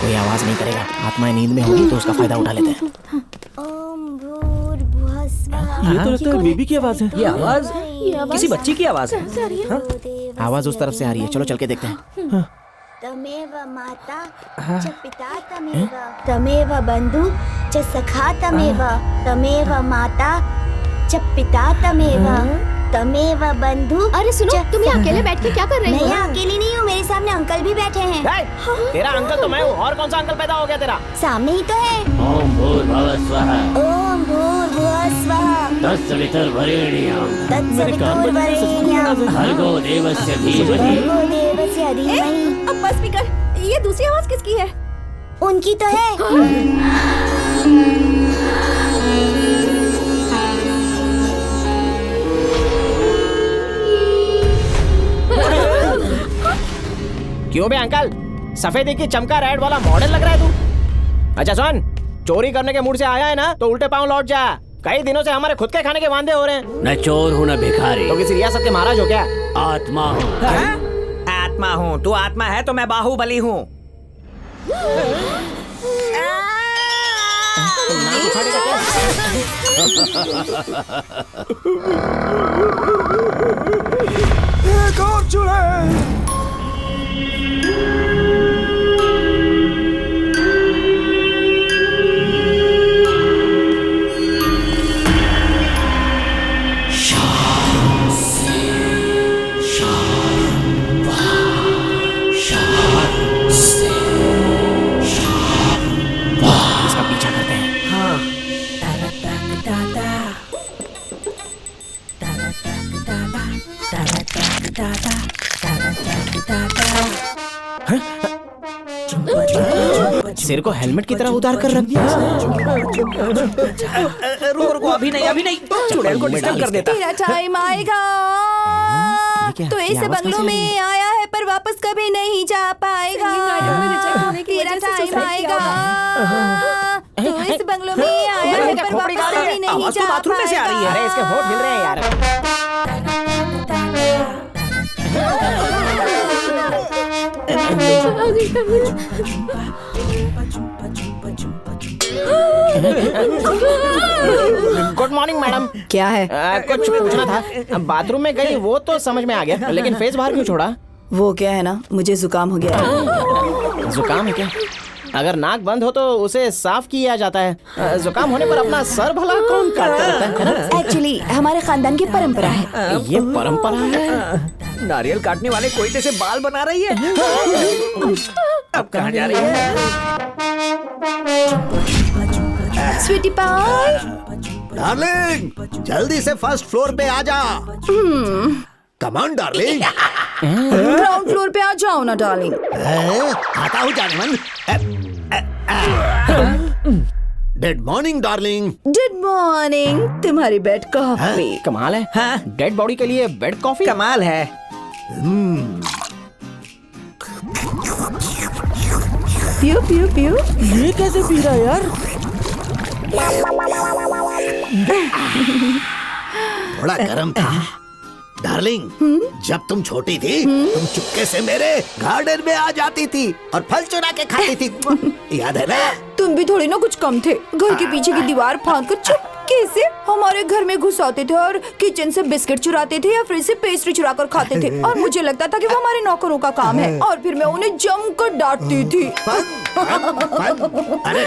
I: कोई आवाज नहीं करेगा। आत्माएं नींद में होगी तो उसका फायदा उठा लेते हैं।
E: ये तो लगता है बेबी की आवाज है।
L: ये आवाज किसी बच्ची की आवाज है।
I: आवाज उस तरफ से आ रही है, चलो चल के देखते हैं।
A: तमेव माता च पिता तमेव बंधु च सखा तमेव माता च पिता तमेव बंधु।
C: अरे सुनो, तुम यहाँ अकेले बैठ के क्या कर रही हो?
A: मैं यहाँ अकेली नहीं हूँ, मेरे सामने अंकल भी बैठे हैं।
I: तेरा अंकल तो मैं हूँ, और कौन सा अंकल पैदा हो गया तेरा?
A: सामने ही तो है।
P: ओम भूर्भुवः स्वः
A: ओम भूर्भुवः स्वः
P: तत्सवितुर्वरेण्यं
A: तत्सवितुर्वरेण्यं
P: भर्गो देवस्य धीमहि।
D: अब बस भी कर। ये दूसरी आवाज किसकी है?
A: उनकी तो है।
I: क्यों बे अंकल, सफेदी की चमका रेड वाला मॉडल लग रहा है तू। अच्छा सुन, चोरी करने के मूड से आया है ना तो उल्टे पांव लौट जा। कई दिनों से हमारे खुद के खाने के वांदे हो रहे हैं।
P: न चोर हूँ न भिखारी।
I: तो किसी रियासत के महाराज हो क्या?
P: आत्मा हूँ।
L: आत्मा हूँ। तू आत्मा है तो मैं बाहुबली हूँ।
H: एक और चूल्हे।
I: इसका पीछा करते हैं। हाँ। सिर को हेलमेट की तरह उतार कर रख दिया।
L: रुको, अभी नहीं। चुड़ैल को डिस्टर्ब कर देता।
A: तेरा टाइम आएगा। तो इस बंगलों में आया है पर वापस कभी नहीं जा पाएगा। तेरा टाइम आएगा। तू इस बंगलो में आया है पर वापस कभी नहीं जा
I: बाथरूम में से आ रही है। अरे इसके होठ हिल रहे हैं यार। Good morning madam.
D: क्या है?
I: कुछ पूछना था। बाथरूम में गई वो तो समझ में आ गया, लेकिन फेस बाहर क्यों छोड़ा?
D: वो क्या है ना, मुझे जुकाम हो गया है।
I: जुकाम है क्या? अगर नाक बंद हो तो उसे साफ किया जाता है। जुकाम होने पर अपना सर भला कौन काटता रहता है?
A: एक्चुअली हमारे खानदान की परंपरा है।
I: ये परंपरा है?
L: नारियल काटने वाले कोयते से बाल बना रही है। अब कहाँ जा रही है?
A: स्वीटी पाई,
B: डार्लिंग जल्दी से फर्स्ट फ्लोर पे आ जा। Come on darling.
A: Ground floor पे आ जाओ ना डार्लिंग।
B: आता हूँ जाने मन। Good morning darling.
A: Good morning. तुम्हारी बेड कॉफी।
I: कमाल है। डेड बॉडी के लिए बेड कॉफी
L: कमाल है।
A: पियो पियो पियो।
I: ये कैसे पी रहा है यार?
B: थोड़ा गर्म था। डार्लिंग, जब तुम छोटी थी तुम चुपके से मेरे गार्डन में आ जाती थी और फल चुरा के खाती थी। याद है ना?
A: तुम भी थोड़ी ना कुछ कम थे। घर के पीछे की दीवार फांद कर चुपके से हमारे घर में घुस आते थे और किचन से बिस्किट चुराते थे या फ्रिज से पेस्ट्री चुरा कर खाते थे। और मुझे लगता था कि वो हमारे नौकरों का काम है और फिर मैं उन्हें जमकर डांटती थी।
B: अरे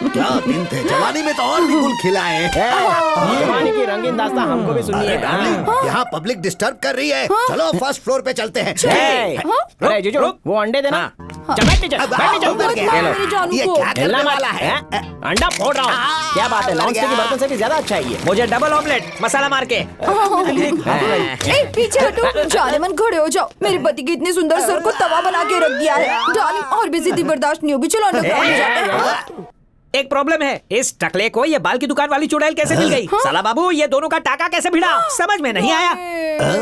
B: क्या दिन थे। जवानी में तो और भी गुल खिलाए।
I: जवानी की रंगीन दास्तां हमको भी सुनिए।
B: यहाँ पब्लिक डिस्टर्ब कर रही है। चलो फर्स्ट फ्लोर पे चलते हैं।
I: अरे जीजू, वो अंडे देना।
B: ये क्या करने वाला है?
I: अंडा फोड़ रहा हूँ। क्या बात है, नॉन स्टिक के बर्तन से भी ज्यादा अच्छा है ये।
L: मुझे डबल ऑमलेट मसाला मार के।
A: पीछे हटो। जाने मन खड़े हो जाओ। मेरे पति के इतने सुंदर सर को तवा बना के रख दिया है। डार्लिंग और भी जिद्दी बर्दाश्त नहीं होगी। चलो अंडरग्राउंड में जाते हैं।
L: एक प्रॉब्लम है, इस टकले को ये बाल की दुकान वाली चुड़ैल कैसे मिल गई? साला बाबू, ये दोनों का टाका कैसे भिड़ा? समझ में नहीं आया।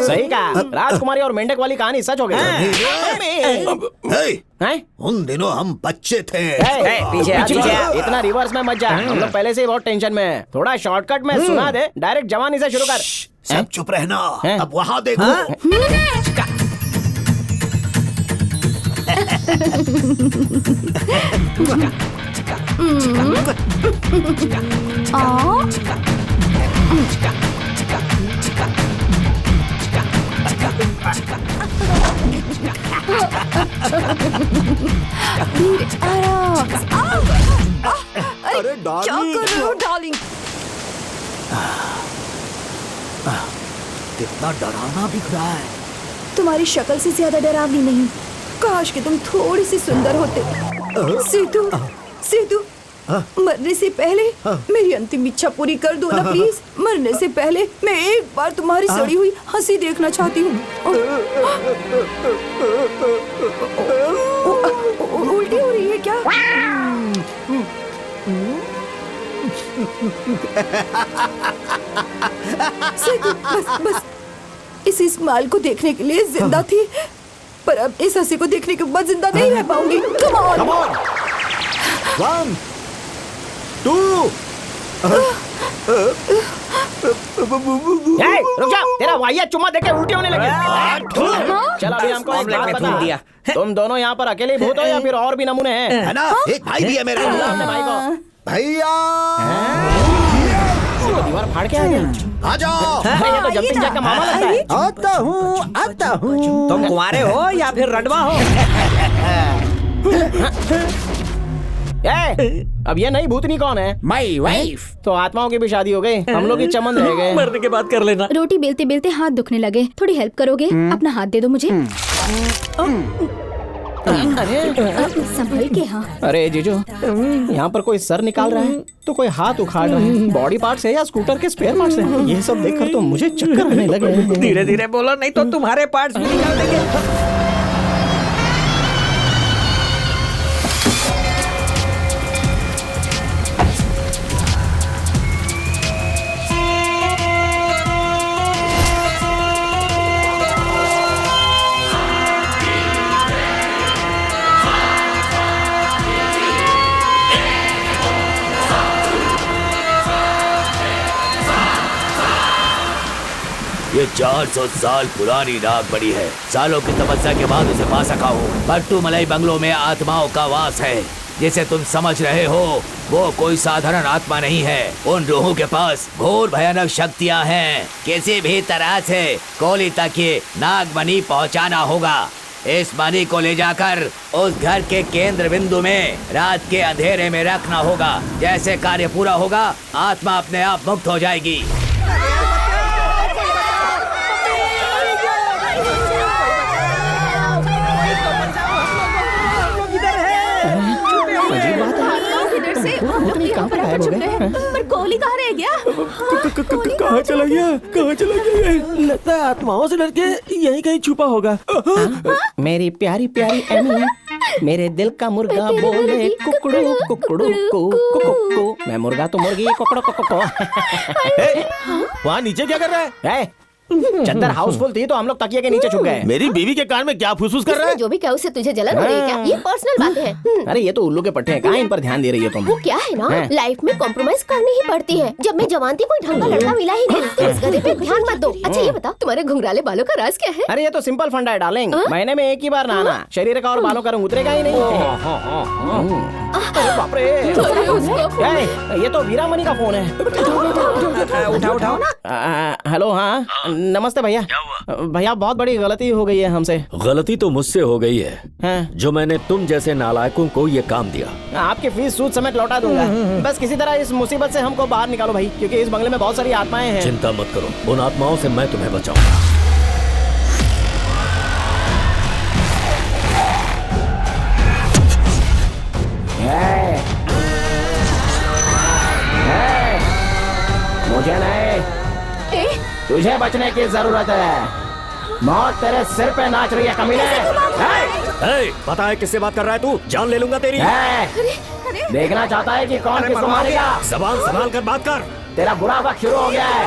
I: सही कहा। राजकुमारी और मेंढक वाली कहानी सच हो गई।
B: उन दिनों हम बच्चे थे।
I: पीछे इतना रिवर्स में मत जा। हम लोग पहले से ही बहुत टेंशन में हैं। थोड़ा शॉर्टकट में सुना दे। डायरेक्ट जवानी से शुरू कर।
B: सब चुप रहना। अब वहाँ देखो।
A: अरे क्या कर रहे हो डार्लिंग?
B: कितना डरावना दिख रहा है।
A: तुम्हारी शक्ल से ज्यादा डरावनी नहीं। काश कि तुम थोड़ी सी सुंदर होते। सीतू, सीतू, मरने से पहले मेरी अंतिम इच्छा पूरी कर दो ना प्लीज। मरने से पहले मैं एक बार तुम्हारी सड़ी हुई हंसी देखना चाहती हूँ। उल्टी हो रही है क्या? सीतू, बस इस स्माइल को देखने के लिए जिंदा थी, पर अब इस हंसी को देखने के बाद जिंदा नहीं रह पाऊंगी। Come on!
B: 1, 2
I: रुक जा। तेरा वाहिया चुम्मा देके उल्टी होने लगी। चल अभी हमको एक बात बता। तुम दोनों यहाँ पर अकेले भूत हो या फिर और भी नमूने हैं?
B: है ना? एक भाई भी है मेरा।
I: अपने भाई को।
B: भैया
I: दीवार फाड़ के आ गया।
B: आ जाओ।
I: ये तो जंपिंग जैक का मामा लगता है।
O: आता हूँ।
L: तुम कुंवारे हो या फिर रडवा हो?
I: अब ये नई भूतनी कौन है?
L: My wife.
I: तो आत्माओं की भी शादी हो गई। हम लोग की चमन रह गए।
L: मरने के बाद कर लेना।
C: रोटी बेलते बेलते हाथ दुखने लगे। थोड़ी हेल्प करोगे? अपना हाथ दे दो मुझे। संभल के। हाँ।
I: अरे जीजू, यहाँ पर कोई सर निकाल रहा है तो कोई हाथ उखाड़ रहा है। बॉडी पार्ट्स है या स्कूटर के स्पेयर पार्ट्स हैं? ये सब देखकर तो मुझे चक्कर आने लगे।
L: धीरे धीरे बोलो, नहीं तो तुम्हारे पार्ट्स भी निकाल देंगे।
Q: ये 400 साल पुरानी नागमणि है। सालों की तपस्या के बाद उसे पा सका हूँ। पट्टूमलई बंगलों में आत्माओं का वास है। जिसे तुम समझ रहे हो वो कोई साधारण आत्मा नहीं है। उन रूहों के पास घोर भयानक शक्तियाँ हैं। किसी भी तरह से कोली तक ये नागमणि पहुँचाना होगा। इस मणि को ले जाकर उस घर के केंद्र बिंदु में रात के अंधेरे में रखना होगा। जैसे कार्य पूरा होगा आत्मा अपने आप मुक्त हो जाएगी।
A: पर कोहली कहाँ रह गया?
E: कहाँ चला गया? कहाँ चला गया? लगता है आत्माओं से डर के यहीं कहीं छुपा होगा।
I: मेरी प्यारी प्यारी एमी, मेरे दिल का मुर्गा बोले कुकड़ू कुकड़ू कुकड़ू। मैं मुर्गा तो मुर्गी कुकड़ू कुकड़ू।
E: वहाँ नीचे क्या कर रहा है?
I: चद्दर हाउसफुल थी तो हम लोग तकिए के नीचे छुप गए।
E: मेरी बीवी के कान में क्या फुसफुस कर रहा है?
F: जो भी क्या उससे तुझे जलन हो रही है क्या? ये पर्सनल बातें हैं।
I: अरे ये तो उल्लू के पट्टे हैं, कहाँ इन पर ध्यान दे रही हो तुम?
F: वो क्या है ना, लाइफ में कॉम्प्रोमाइज करनी ही पड़ती है। जब मैं जवान थी कोई ढंग का लड़का मिला ही नहीं, तो इस गधे पे ध्यान मत दो। अच्छा ये बताओ तुम्हारे घुंघराले बालों का राज क्या है?
I: अरे ये तो सिंपल फंडा है डार्लिंग, महीने में एक ही बार नहाना, शरीर का और बालों का रंग उतरेगा ही नहीं। अरे बाप रे, ये तो वीरामणि का फोन है।
L: उठाओ उठाओ।
I: हेलो, हाँ नमस्ते भैया। भैया बहुत बड़ी गलती हो गई है हमसे।
M: गलती तो मुझसे हो गई है जो मैंने तुम जैसे नालायकों को ये काम दिया।
I: आपकी फीस सूद समेत लौटा दूंगा। बस किसी तरह इस मुसीबत से हमको बाहर निकालो भाई, क्योंकि इस बंगले में बहुत सारी आत्माएं हैं।
M: चिंता मत करो, उन आत्माओं से मैं तुम्हें बचाऊंगा।
I: मुझे नहीं, तुझे बचने की जरूरत है। मौत तेरे सिर पे नाच रही है कमीने।
Q: पता है किससे बात कर रहा है तू? जान ले लूंगा तेरी।
I: देखना चाहता है कि कौन किसको मारेगा?
Q: जबान संभाल कर बात कर।
I: तेरा बुरा वक्त शुरू हो गया है।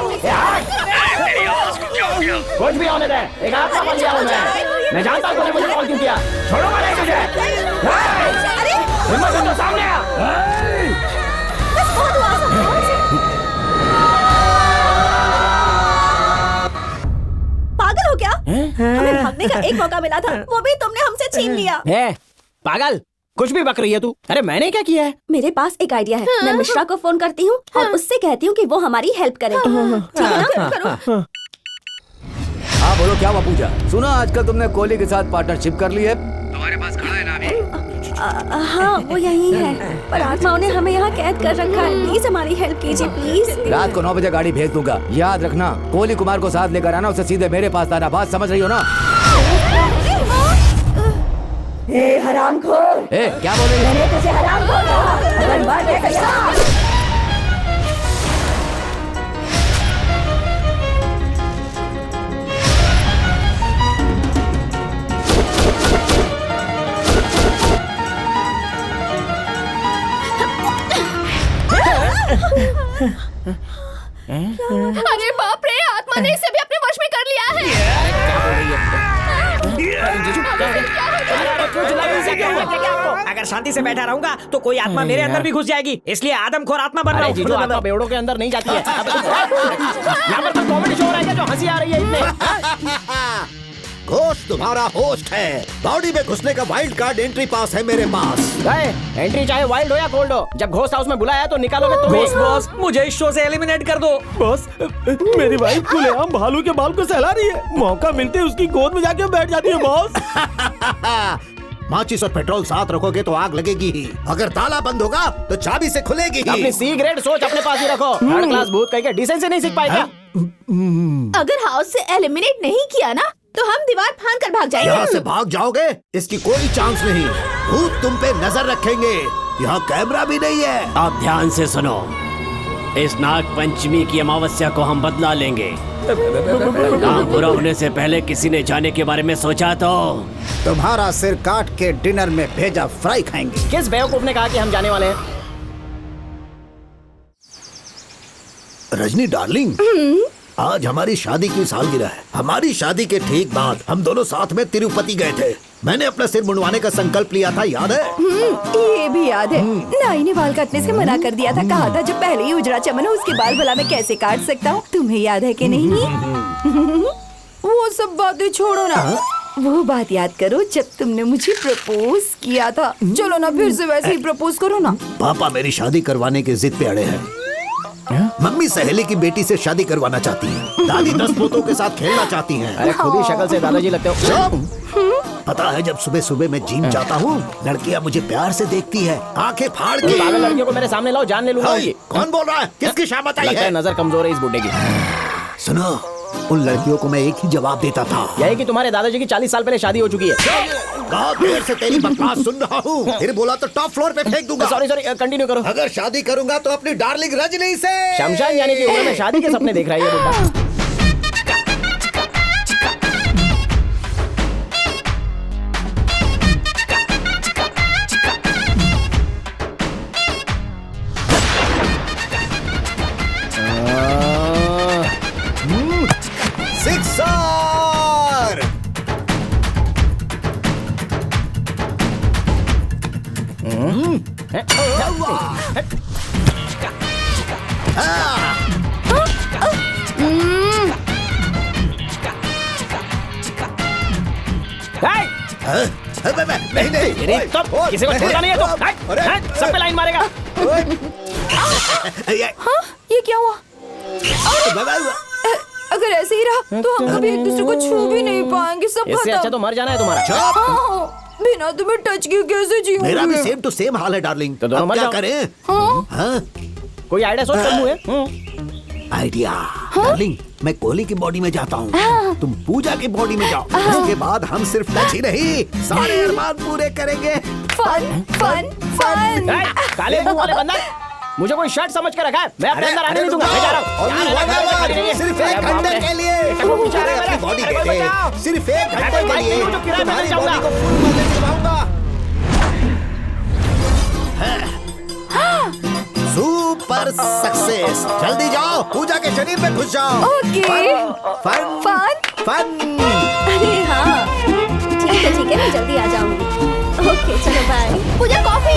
I: कुछ भी होने दे, एक आत्मा बन गया हूँ मैं जानता हूँ तूने मुझे कॉल क्यों किया। छोड़ूंगा नहीं तुझे। हिम्मत है तो सामने आ।
D: पागल हो क्या? हमें भागने का एक मौका मिला था, वो भी तुमने हमसे छीन लिया।
I: पागल, कुछ भी बक रही है तू। अरे मैंने क्या किया है?
D: मेरे पास एक आइडिया है। मैं मिश्रा को फोन करती हूँ और उससे कहती हूँ कि वो हमारी हेल्प करे। ठीक है ना? करो।
Q: हाँ बोलो, क्या हुआ पूजा? सुना आजकल तुमने कोहली के साथ पार्टनरशिप कर ली है।
G: तुम्हारे पास खड़ा है ना अभी?
D: हाँ वो यही है, पर आत्माओं ने हमें यहाँ कैद कर रखा है। प्लीज हमारी हेल्प कीजिए प्लीज।
Q: रात को 9 बजे गाड़ी भेज दूंगा, याद रखना। कोहली कुमार को साथ लेकर आना, उसे सीधे मेरे पास लाना। बात समझ रही हो ना?
D: हरामखोर!
Q: क्या बोल रही है?
D: मैंने तुझे हरामखोर कहा। अगर बात है तो
F: अरे बाप रे, आत्मा ने इसे भी अपने वश में कर लिया है।
L: अगर शांति से बैठा रहूंगा तो कोई आत्मा मेरे अंदर भी घुस जाएगी, इसलिए आदमखोर आत्मा बन रहा हूँ।
I: जीजू, आत्मा बेवड़ों के अंदर नहीं जाती है। यहाँ पर तो कॉमेडी शो हो रहा है जो हंसी आ रही है इसमें।
B: घोस्ट तुम्हारा होस्ट है। बॉडी में घुसने का वाइल्ड कार्ड एंट्री पास है मेरे पास।
I: एंट्री चाहे वाइल्ड हो या कोल्ड हो, जब घोस्ट हाउस में बुलाया तो निकालोगे तुम्हें।
L: बॉस, मुझे इस शो से एलिमिनेट कर दो।
E: बॉस, मेरी वाइफ खुलेआम भालू के बाल को सहला रही है। मौका मिलते उसकी गोद में जाके बैठ जाती है बॉस।
B: माचिस और पेट्रोल साथ रखोगे तो आग लगेगी ही। अगर ताला बंद होगा तो चाबी से खुलेगी ही।
I: अपनी सी ग्रेड सोच अपने पास ही रखो। थर्ड क्लास भूत कह के डिसेंसी नहीं सीख पाएगा।
A: अगर हाउस से एलिमिनेट नहीं किया ना तो हम दीवार फांद कर भाग जाएंगे।
B: यहाँ से भाग जाओगे इसकी कोई चांस नहीं। भूत तुम पे नजर रखेंगे। यहाँ कैमरा भी नहीं है।
K: आप ध्यान से सुनो, इस नाग पंचमी की अमावस्या को हम बदला लेंगे। काम पूरा होने से पहले किसी ने जाने के बारे में सोचा तो
B: तुम्हारा सिर काट के डिनर में भेजा फ्राई खाएंगे।
I: किस बेवकूफ ने कहा कि हम जाने वाले हैं?
B: रजनी डार्लिंग, आज हमारी शादी की सालगिरह है। हमारी शादी के ठीक बाद हम दोनों साथ में तिरुपति गए थे। मैंने अपना सिर मुंडवाने का संकल्प लिया था, याद है?
A: ये भी याद है। नाई ने बाल काटने से मना कर दिया था। कहा था जब पहले ही उजड़ा चमन हो उसके बाल भला मैं कैसे काट सकता हूँ। तुम्हें याद है कि नहीं? वो सब बातें छोड़ो ना, वो बात याद करो जब तुमने मुझे प्रपोज किया था। चलो ना फिर से वैसे ही प्रपोज करो ना।
B: पापा मेरी शादी करवाने की जिद पे अड़े हैं। मम्मी सहेली की बेटी से शादी करवाना चाहती है। दादी 10 पोतों के साथ खेलना चाहती हैं।
I: अरे खुद ही शक्ल से दादाजी लगते हो।
B: पता है जब सुबह सुबह मैं जिम जाता हूँ, लड़कियाँ मुझे प्यार से देखती है, आंखें फाड़ के।
I: पागल लड़कियों को मेरे सामने लाओ, जान ले लूंगा। ये
B: कौन बोल रहा है? किसकी शामत आई
I: लगता है नजर कमजोर है इस बुड्ढे की।
B: सुनो, उन लड़कियों को मैं एक ही जवाब देता था,
I: यही कि तुम्हारे दादाजी की 40 साल पहले शादी हो चुकी है।
B: बहुत देर से तेरी बकवास सुन रहा हूँ। फिर बोला तो टॉप फ्लोर पे फेंक दूंगा।
I: सॉरी कंटिन्यू करो।
B: अगर शादी करूंगा तो अपनी डार्लिंग रजनी से।
I: शमशान जाने की उम्र में शादी के सपने देख रहा है ये बुड्ढा।
B: नहीं,
I: किसी को छोड़ना नहीं है तो सब पे लाइन मारेगा।
A: हाँ, ये क्या हुआ? अगर ऐसे ही रहा तो हम कभी एक दूसरे को छू भी नहीं पाएंगे। सब
I: इससे अच्छा तो मर जाना है तुम्हारा।
A: हाँ, बिना तुम्हें टच किए कैसे जीऊंगी?
B: मेरा भी सेम टू सेम हाल है डार्लिंग।
I: तो दोनों मर
B: क्या
I: जाओ।
B: करें?
A: हाँ?
I: कोई आइडिया सोच कर
B: आइडिया डार्लिंग, मैं कोहली की बॉडी में जाता हूँ, तुम पूजा की बॉडी में जाओ। उसके बाद हम सिर्फ टच ही नहीं, सारे अरमान पूरे करेंगे।
A: Fun fun fun.
I: काले मुंह वाले बंदर, मुझे कोई शर्ट समझ कर रखा है। मैं अपने अंदर आने नहीं दूंगा। मैं जा रहा हूँ
B: सिर्फ 1 घंटे के लिए। अपनी बॉडी दे दे, सिर्फ 1 घंटे के लिए तुम्हारी बॉडी को फुल मजे दिलवाऊंगा। Super success. जल्दी जाओ, पूजा के शरीर में घुस जाओ।
A: ओके।
B: Fun
A: fun
B: fun.
C: अरे हाँ, ठीक है मैं जल्दी आ जाऊंगी। ओके चलो बाय।
F: पूजा कॉफी।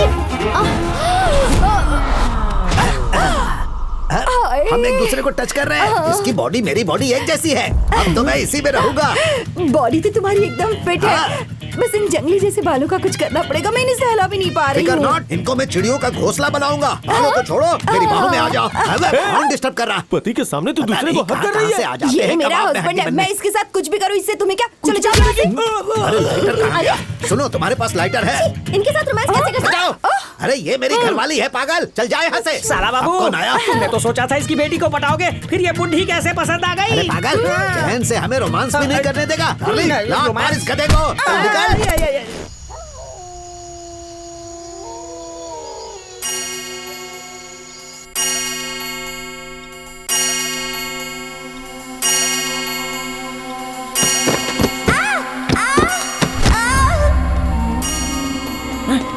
B: हम एक दूसरे को टच कर रहे हैं। इसकी बॉडी मेरी बॉडी एक जैसी है। अब तो मैं इसी में रहूंगा।
A: बॉडी तो तुम्हारी एकदम फिट है, बस इन जंगली जैसे बालों का कुछ करना पड़ेगा। मैं इन्हें सहला भी नहीं पा रही हूँ।
B: नॉट, इनको मैं चिड़ियों का घोंसला बनाऊंगा। बालों को छोड़ो, मेरी बाहों में आ जाओ। कौन डिस्टर्ब कर रहा?
E: पति के सामने तो दूसरे को हक कर रही है।
A: ये मेरा हस्बैंड है, मैं इसके साथ कुछ भी करूँ, इससे तुम्हें क्या? चलो जाओ यहाँ से।
B: अरे लाइटर कहाँ गया? सुनो, तुम्हारे पास लाइटर है?
C: इनके साथ रोमांस कैसे कर सकते हो?
B: अरे ये मेरी घरवाली है, पागल। चल जाए यहाँ से।
L: साला बाबू, तुमने तो सोचा था इसकी बेटी को पटाओगे, फिर ये बुढ़ी कैसे पसंद आ गई?
B: अरे पागल, चैन से हमें रोमांस भी नहीं करने देगा। लात मार इस गधे को। निकल।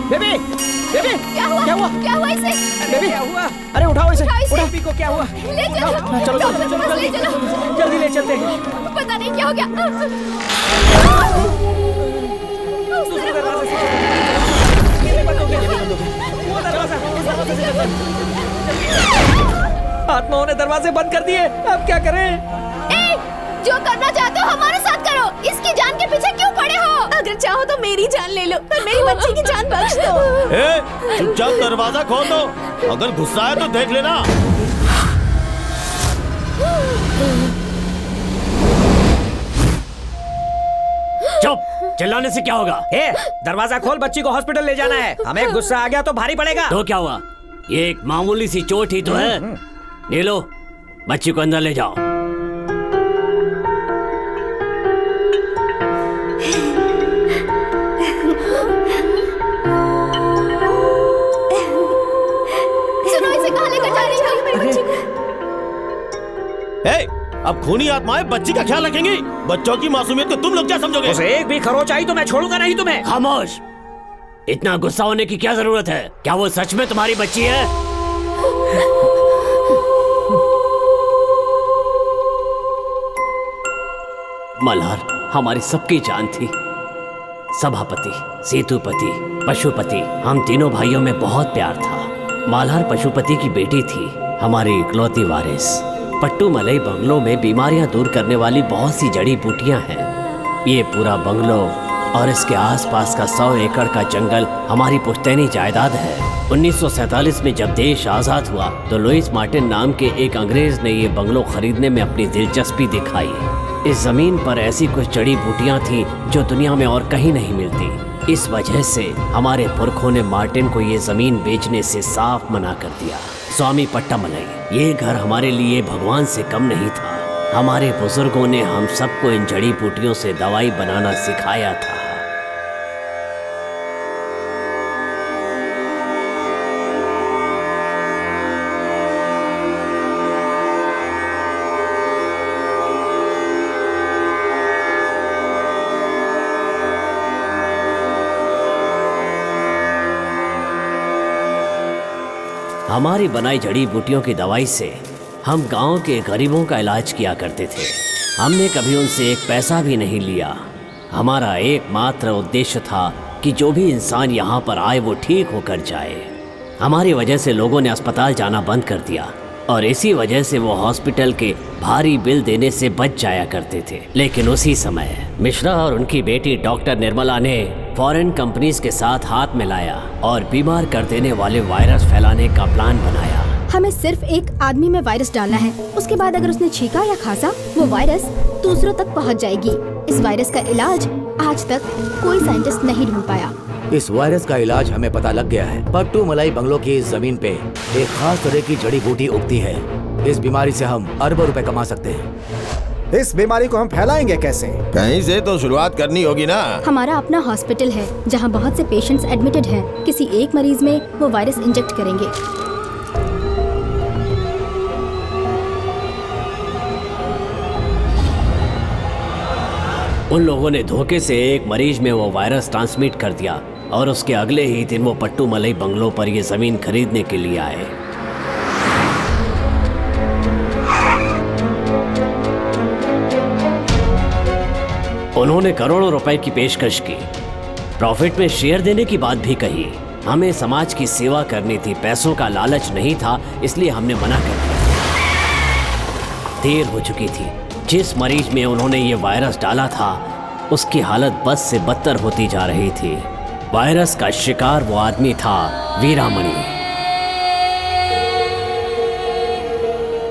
I: बेबी, बेबी,
F: क्या हुआ? क्या हुआ इसे?
I: बेबी,
L: क्या हुआ?
I: अरे उठाओ इसे।
L: बेबी को क्या हुआ?
F: ले चलो।
I: चलो
F: ले चलो।
L: जल्दी ले चलते हैं।
F: पता नहीं क्या हो गया।
L: दूसरे दरवाजे से। ये बंद हो गया। वो दरवाजा। आत्माओं ने दरवाजे बंद कर दिए। अब क्या करें?
F: जो करना चाहते हो हमारे साथ करो। इसकी जान के पीछे क्यों पड़े हो?
D: अगर चाहो तो मेरी जान ले लो, पर मेरी बच्ची की जान बख्श दो।
E: चुपचाप दरवाजा खोल दो। अगर गुस्सा है तो देख लेना।
K: चुप, चिल्लाने से क्या होगा?
L: दरवाजा खोल, बच्ची को हॉस्पिटल ले जाना है। हमें गुस्सा आ गया तो भारी पड़ेगा।
K: तो क्या हुआ? ये एक मामूली सी चोट ही तो है। ले लो, बच्ची को अंदर ले जाओ।
F: सुनो, इसे कहाँ लेकर जा रही हो? मेरी बच्ची को।
E: अब खूनी आत्माएं बच्ची का ख्याल रखेंगी। बच्चों की मासूमियत को तुम लोग क्या समझोगे?
L: उसे एक भी खरोच आई तो मैं छोड़ूंगा नहीं तुम्हें।
K: खामोश। इतना गुस्सा होने की क्या जरूरत है? क्या वो सच में तुम्हारी बच्ची है? मल्हार हमारी सबकी जान थी। सभापति, सेतुपति, पशुपति, हम तीनों भाइयों में बहुत प्यार था। मल्हार पशुपति की बेटी थी, हमारी इकलौती वारिस। पट्टू मलाई बंगलो में बीमारियां दूर करने वाली बहुत सी जड़ी बूटियां हैं। ये पूरा बंगलो और इसके आसपास का 100 एकड़ का जंगल हमारी पुश्तैनी जायदाद है। 1947 में जब देश आजाद हुआ तो लुइस मार्टिन नाम के एक अंग्रेज ने ये बंगलो खरीदने में अपनी दिलचस्पी दिखाई। इस जमीन पर ऐसी कुछ जड़ी बूटियां थी जो दुनिया में और कहीं नहीं मिलती। इस वजह से हमारे पुरखों ने मार्टिन को ये जमीन बेचने से साफ मना कर दिया। स्वामी पट्टामलाई, ये घर हमारे लिए भगवान से कम नहीं था। हमारे बुजुर्गों ने हम सबको इन जड़ी बूटियों से दवाई बनाना सिखाया था। हमारी बनाई जड़ी बूटियों की दवाई से हम गांव के गरीबों का इलाज किया करते थे। हमने कभी उनसे एक पैसा भी नहीं लिया। हमारा एकमात्र उद्देश्य था कि जो भी इंसान यहाँ पर आए वो ठीक होकर जाए। हमारी वजह से लोगों ने अस्पताल जाना बंद कर दिया और इसी वजह से वो हॉस्पिटल के भारी बिल देने से बच जाया करते थे। लेकिन उसी समय मिश्रा और उनकी बेटी डॉक्टर निर्मला ने फॉरेन कंपनीज के साथ हाथ मिलाया और बीमार कर देने वाले वायरस फैलाने का प्लान बनाया।
C: हमें सिर्फ एक आदमी में वायरस डालना है। उसके बाद अगर उसने छींका या खांसा, वो वायरस दूसरों तक पहुंच जाएगी। इस वायरस का इलाज आज तक कोई साइंटिस्ट नहीं ढूंढ पाया।
Q: इस वायरस का इलाज हमें पता लग गया है। पट्टू मलाई बंगलो की इस जमीन पे एक खास तरह की जड़ी बूटी उगती है। इस बीमारी से हम अरबों रुपए कमा सकते हैं।
H: इस बीमारी को हम फैलाएंगे कैसे?
E: कहीं से तो शुरुआत करनी होगी ना।
C: हमारा अपना हॉस्पिटल है जहां बहुत से पेशेंट्स एडमिटेड हैं। किसी एक मरीज में वो वायरस इंजेक्ट करेंगे।
K: उन लोगों ने धोखे से एक मरीज में वो वायरस ट्रांसमिट कर दिया और उसके अगले ही दिन वो पट्टू मलाई बंगलो पर ये जमीन खरीदने के लिए आए। उन्होंने करोड़ों रुपए की पेशकश की। प्रॉफिट में शेयर देने की बात भी कही। हमें समाज की सेवा करनी थी, पैसों का लालच नहीं था, इसलिए हमने मना कर दिया। देर हो चुकी थी। जिस मरीज में उन्होंने ये वायरस डाला था उसकी हालत बद से बदतर होती जा रही थी। वायरस का शिकार वो आदमी था वीरामणि।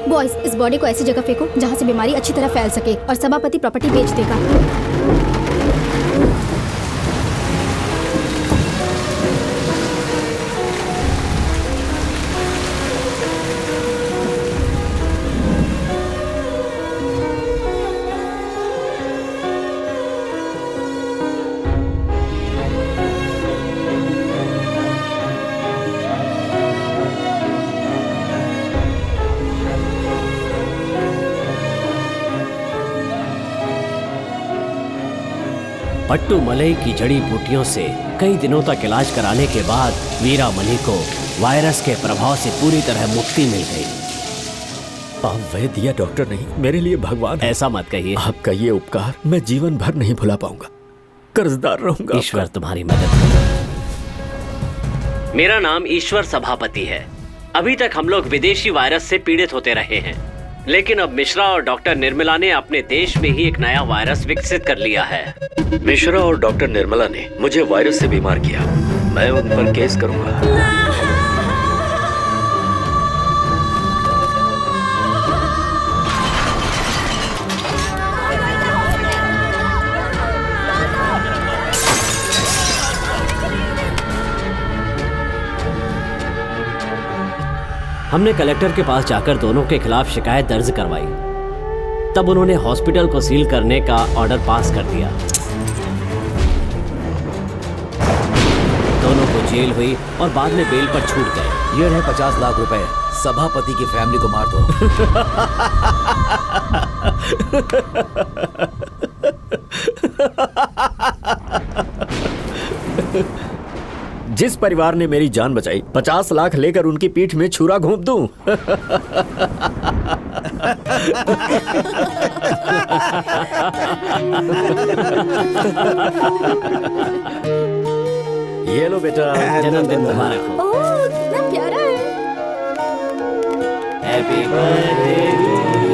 C: बॉयज, इस बॉडी को ऐसी जगह फेंको जहां से बीमारी अच्छी तरह फैल सके और सभापति प्रॉपर्टी बेच देगा।
K: पट्टू मलाई की जड़ी बूटियों से कई दिनों तक इलाज कराने के बाद वीरामणि को वायरस के प्रभाव से पूरी तरह मुक्ति मिल गई।
M: आप वैद्य या डॉक्टर नहीं, मेरे लिए भगवान।
K: ऐसा मत कहिए।
M: आपका ये उपकार मैं जीवन भर नहीं भुला पाऊंगा। कर्जदार रहूंगा।
K: ईश्वर तुम्हारी मदद करे। मेरा नाम ईश्वर सभापति है। अभी तक हम लोग विदेशी वायरस से पीड़ित होते रहे हैं, लेकिन अब मिश्रा और डॉक्टर निर्मला ने अपने देश में ही एक नया वायरस विकसित कर लिया है।
M: मिश्रा और डॉक्टर निर्मला ने मुझे वायरस से बीमार किया। मैं उन पर केस करूंगा।
K: हमने कलेक्टर के पास जाकर दोनों के खिलाफ शिकायत दर्ज करवाई। तब उन्होंने हॉस्पिटल को सील करने का ऑर्डर पास कर दिया। दोनों को जेल हुई और बाद में बेल पर छूट गए।
Q: ये रहे 50 लाख रुपए। सभापति की फैमिली को मार दो।
M: जिस परिवार ने मेरी जान बचाई, 50 लाख लेकर उनकी पीठ में छुरा घोंप दूं। ये लो बेटा,
K: जन्मदिन मुबारक हो।
C: ओह, कितना प्यारा है।
K: हैप्पी बर्थडे टू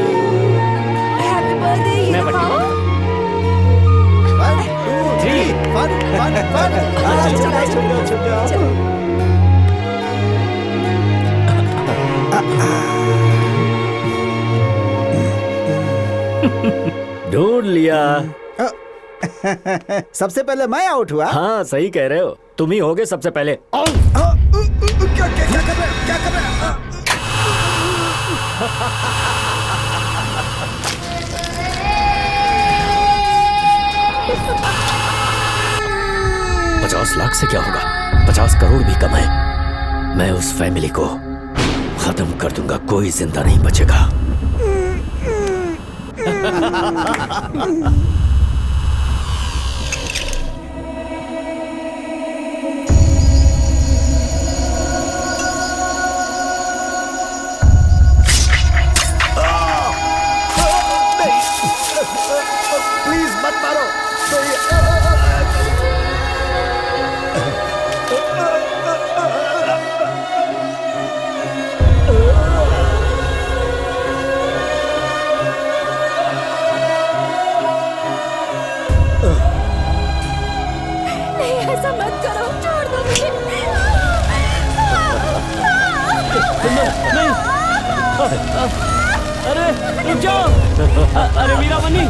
M: भैया।
O: सबसे पहले मैं आउट हुआ।
M: हाँ सही कह रहे हो, तुम ही होगे सबसे पहले।
O: क्या कर रहे हैं? क्या कर रहे हैं?
M: 50 लाख से क्या होगा, 50 करोड़ भी कम है। मैं उस फैमिली को खत्म कर दूंगा, कोई जिंदा नहीं बचेगा।
O: प्लीज मत मारो।
A: नहीं, ऐसा मत करो, छोड़ दो मुझे।
K: नहीं, अरे रुक जाओ। अरे वीरामणि,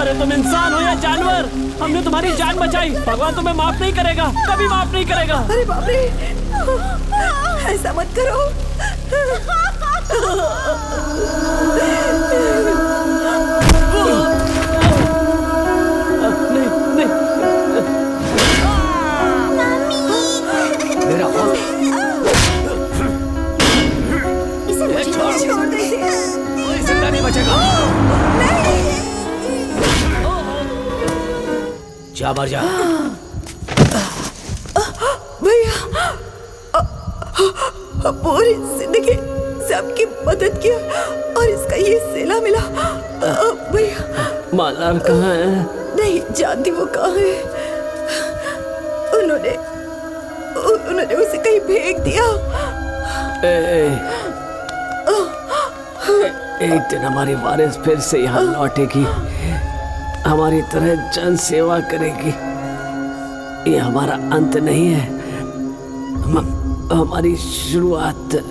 K: अरे तुम इंसान हो या जानवर, हमने तुम्हारी जान बचाई, भगवान तुम्हें माफ नहीं करेगा, कभी माफ नहीं करेगा।
A: अरे बाप रे, ऐसा मत करो।
Q: मेरा
A: इसे मुझे छोड़ दे।
Q: कोई जिंदा नहीं बचेगा। जा मर जा।
A: भैया, पूरी जिंदगी सबकी मदद किया और इसका ये सिला मिला। भैया
K: मालार कहाँ है?
A: नहीं जानती वो कहाँ है। उन्होंने उसे कहीं फेंक दिया।
K: एक दिन हमारी वारिस फिर से यहाँ लौटेगी, हमारी तरह जन सेवा करेगी। ये हमारा अंत नहीं है, हमारी शुरुआत।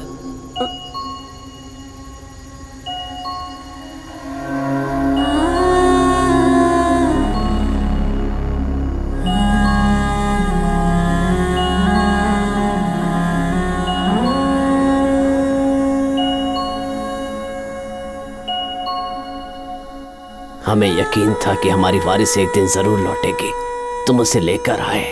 K: हमें यकीन था कि हमारी वारिस एक दिन जरूर लौटेगी, तुम उसे लेकर आए।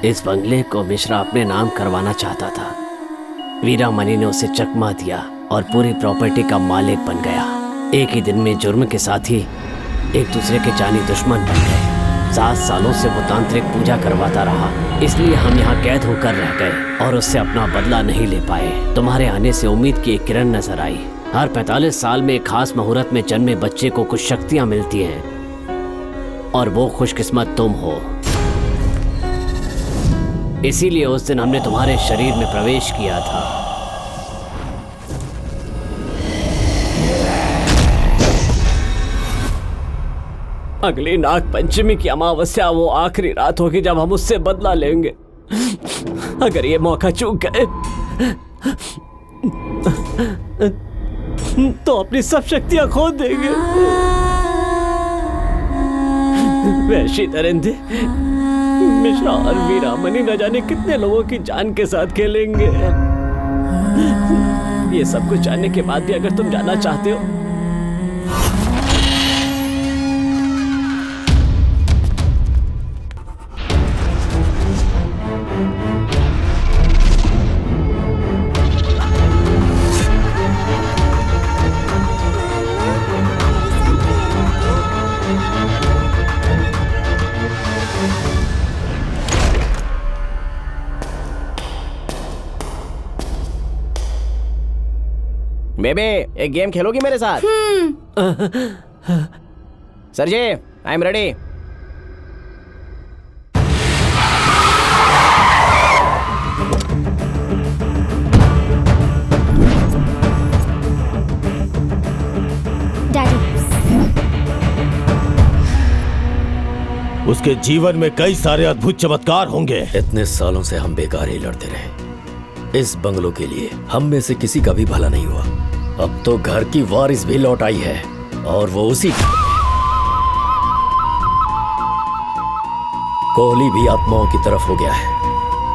K: इस बंगले को मिश्रा अपने नाम करवाना चाहता था। वीरामणि ने उसे चकमा दिया और पूरी प्रॉपर्टी का मालिक बन गया। एक ही दिन में जुर्म के साथी एक दूसरे के जानी दुश्मन बन गए। 7 सालों से वो तांत्रिक पूजा करवाता रहा, इसलिए हम यहाँ कैद होकर रह गए और उससे अपना बदला नहीं ले पाए। तुम्हारे आने से उम्मीद की एक किरण नजर आई। हर 45 साल में एक खास मुहूर्त में जन्मे बच्चे को कुछ शक्तियाँ मिलती हैं और वो खुशकिस्मत तुम हो। इसीलिए उस दिन हमने तुम्हारे शरीर में प्रवेश किया था। अगली नाग पंचमी की अमावस्या वो आखिरी रात होगी जब हम उससे बदला लेंगे। अगर ये मौका चूक गए तो अपनी सब शक्तियां खो देंगे। वैशी दरिंदे मिश्रा और वीरामणि न जाने कितने लोगों की जान के साथ खेलेंगे। ये सब कुछ जानने के बाद भी अगर तुम जाना चाहते हो
I: बेबे, एक गेम खेलोगी मेरे साथ? Sergey, I am ready.
E: उसके जीवन में कई सारे अद्भुत चमत्कार होंगे।
M: इतने सालों से हम बेकार ही लड़ते रहे। इस बंगलों के लिए हम में से किसी का भी भला नहीं हुआ। अब तो घर की वारिस भी लौट आई है और वो उसी कोहली भी आत्माओं की तरफ हो गया है।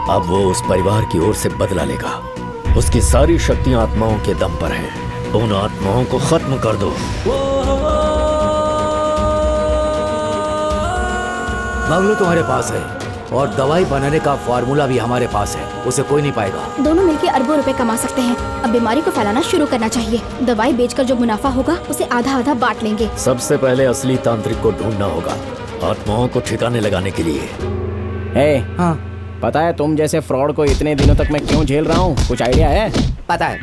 M: अब वो उस परिवार की ओर से बदला लेगा। उसकी सारी शक्तियां आत्माओं के दम पर हैं। उन आत्माओं को खत्म कर दो।
Q: बंगलो तुम्हारे पास है और दवाई बनाने का फार्मूला भी हमारे पास है। उसे कोई नहीं पाएगा।
C: दोनों मिलकर अरबों रुपए कमा सकते हैं। अब बीमारी को फैलाना शुरू करना चाहिए। दवाई बेचकर जो मुनाफा होगा उसे आधा आधा बांट लेंगे।
M: सबसे पहले असली तांत्रिक को ढूंढना होगा, आत्माओं को ठिकाने लगाने के लिए।
I: हाँ, पता है तुम जैसे फ्रॉड को इतने दिनों तक मैं क्यों झेल रहा हूँ? कुछ आइडिया है?
G: पता है,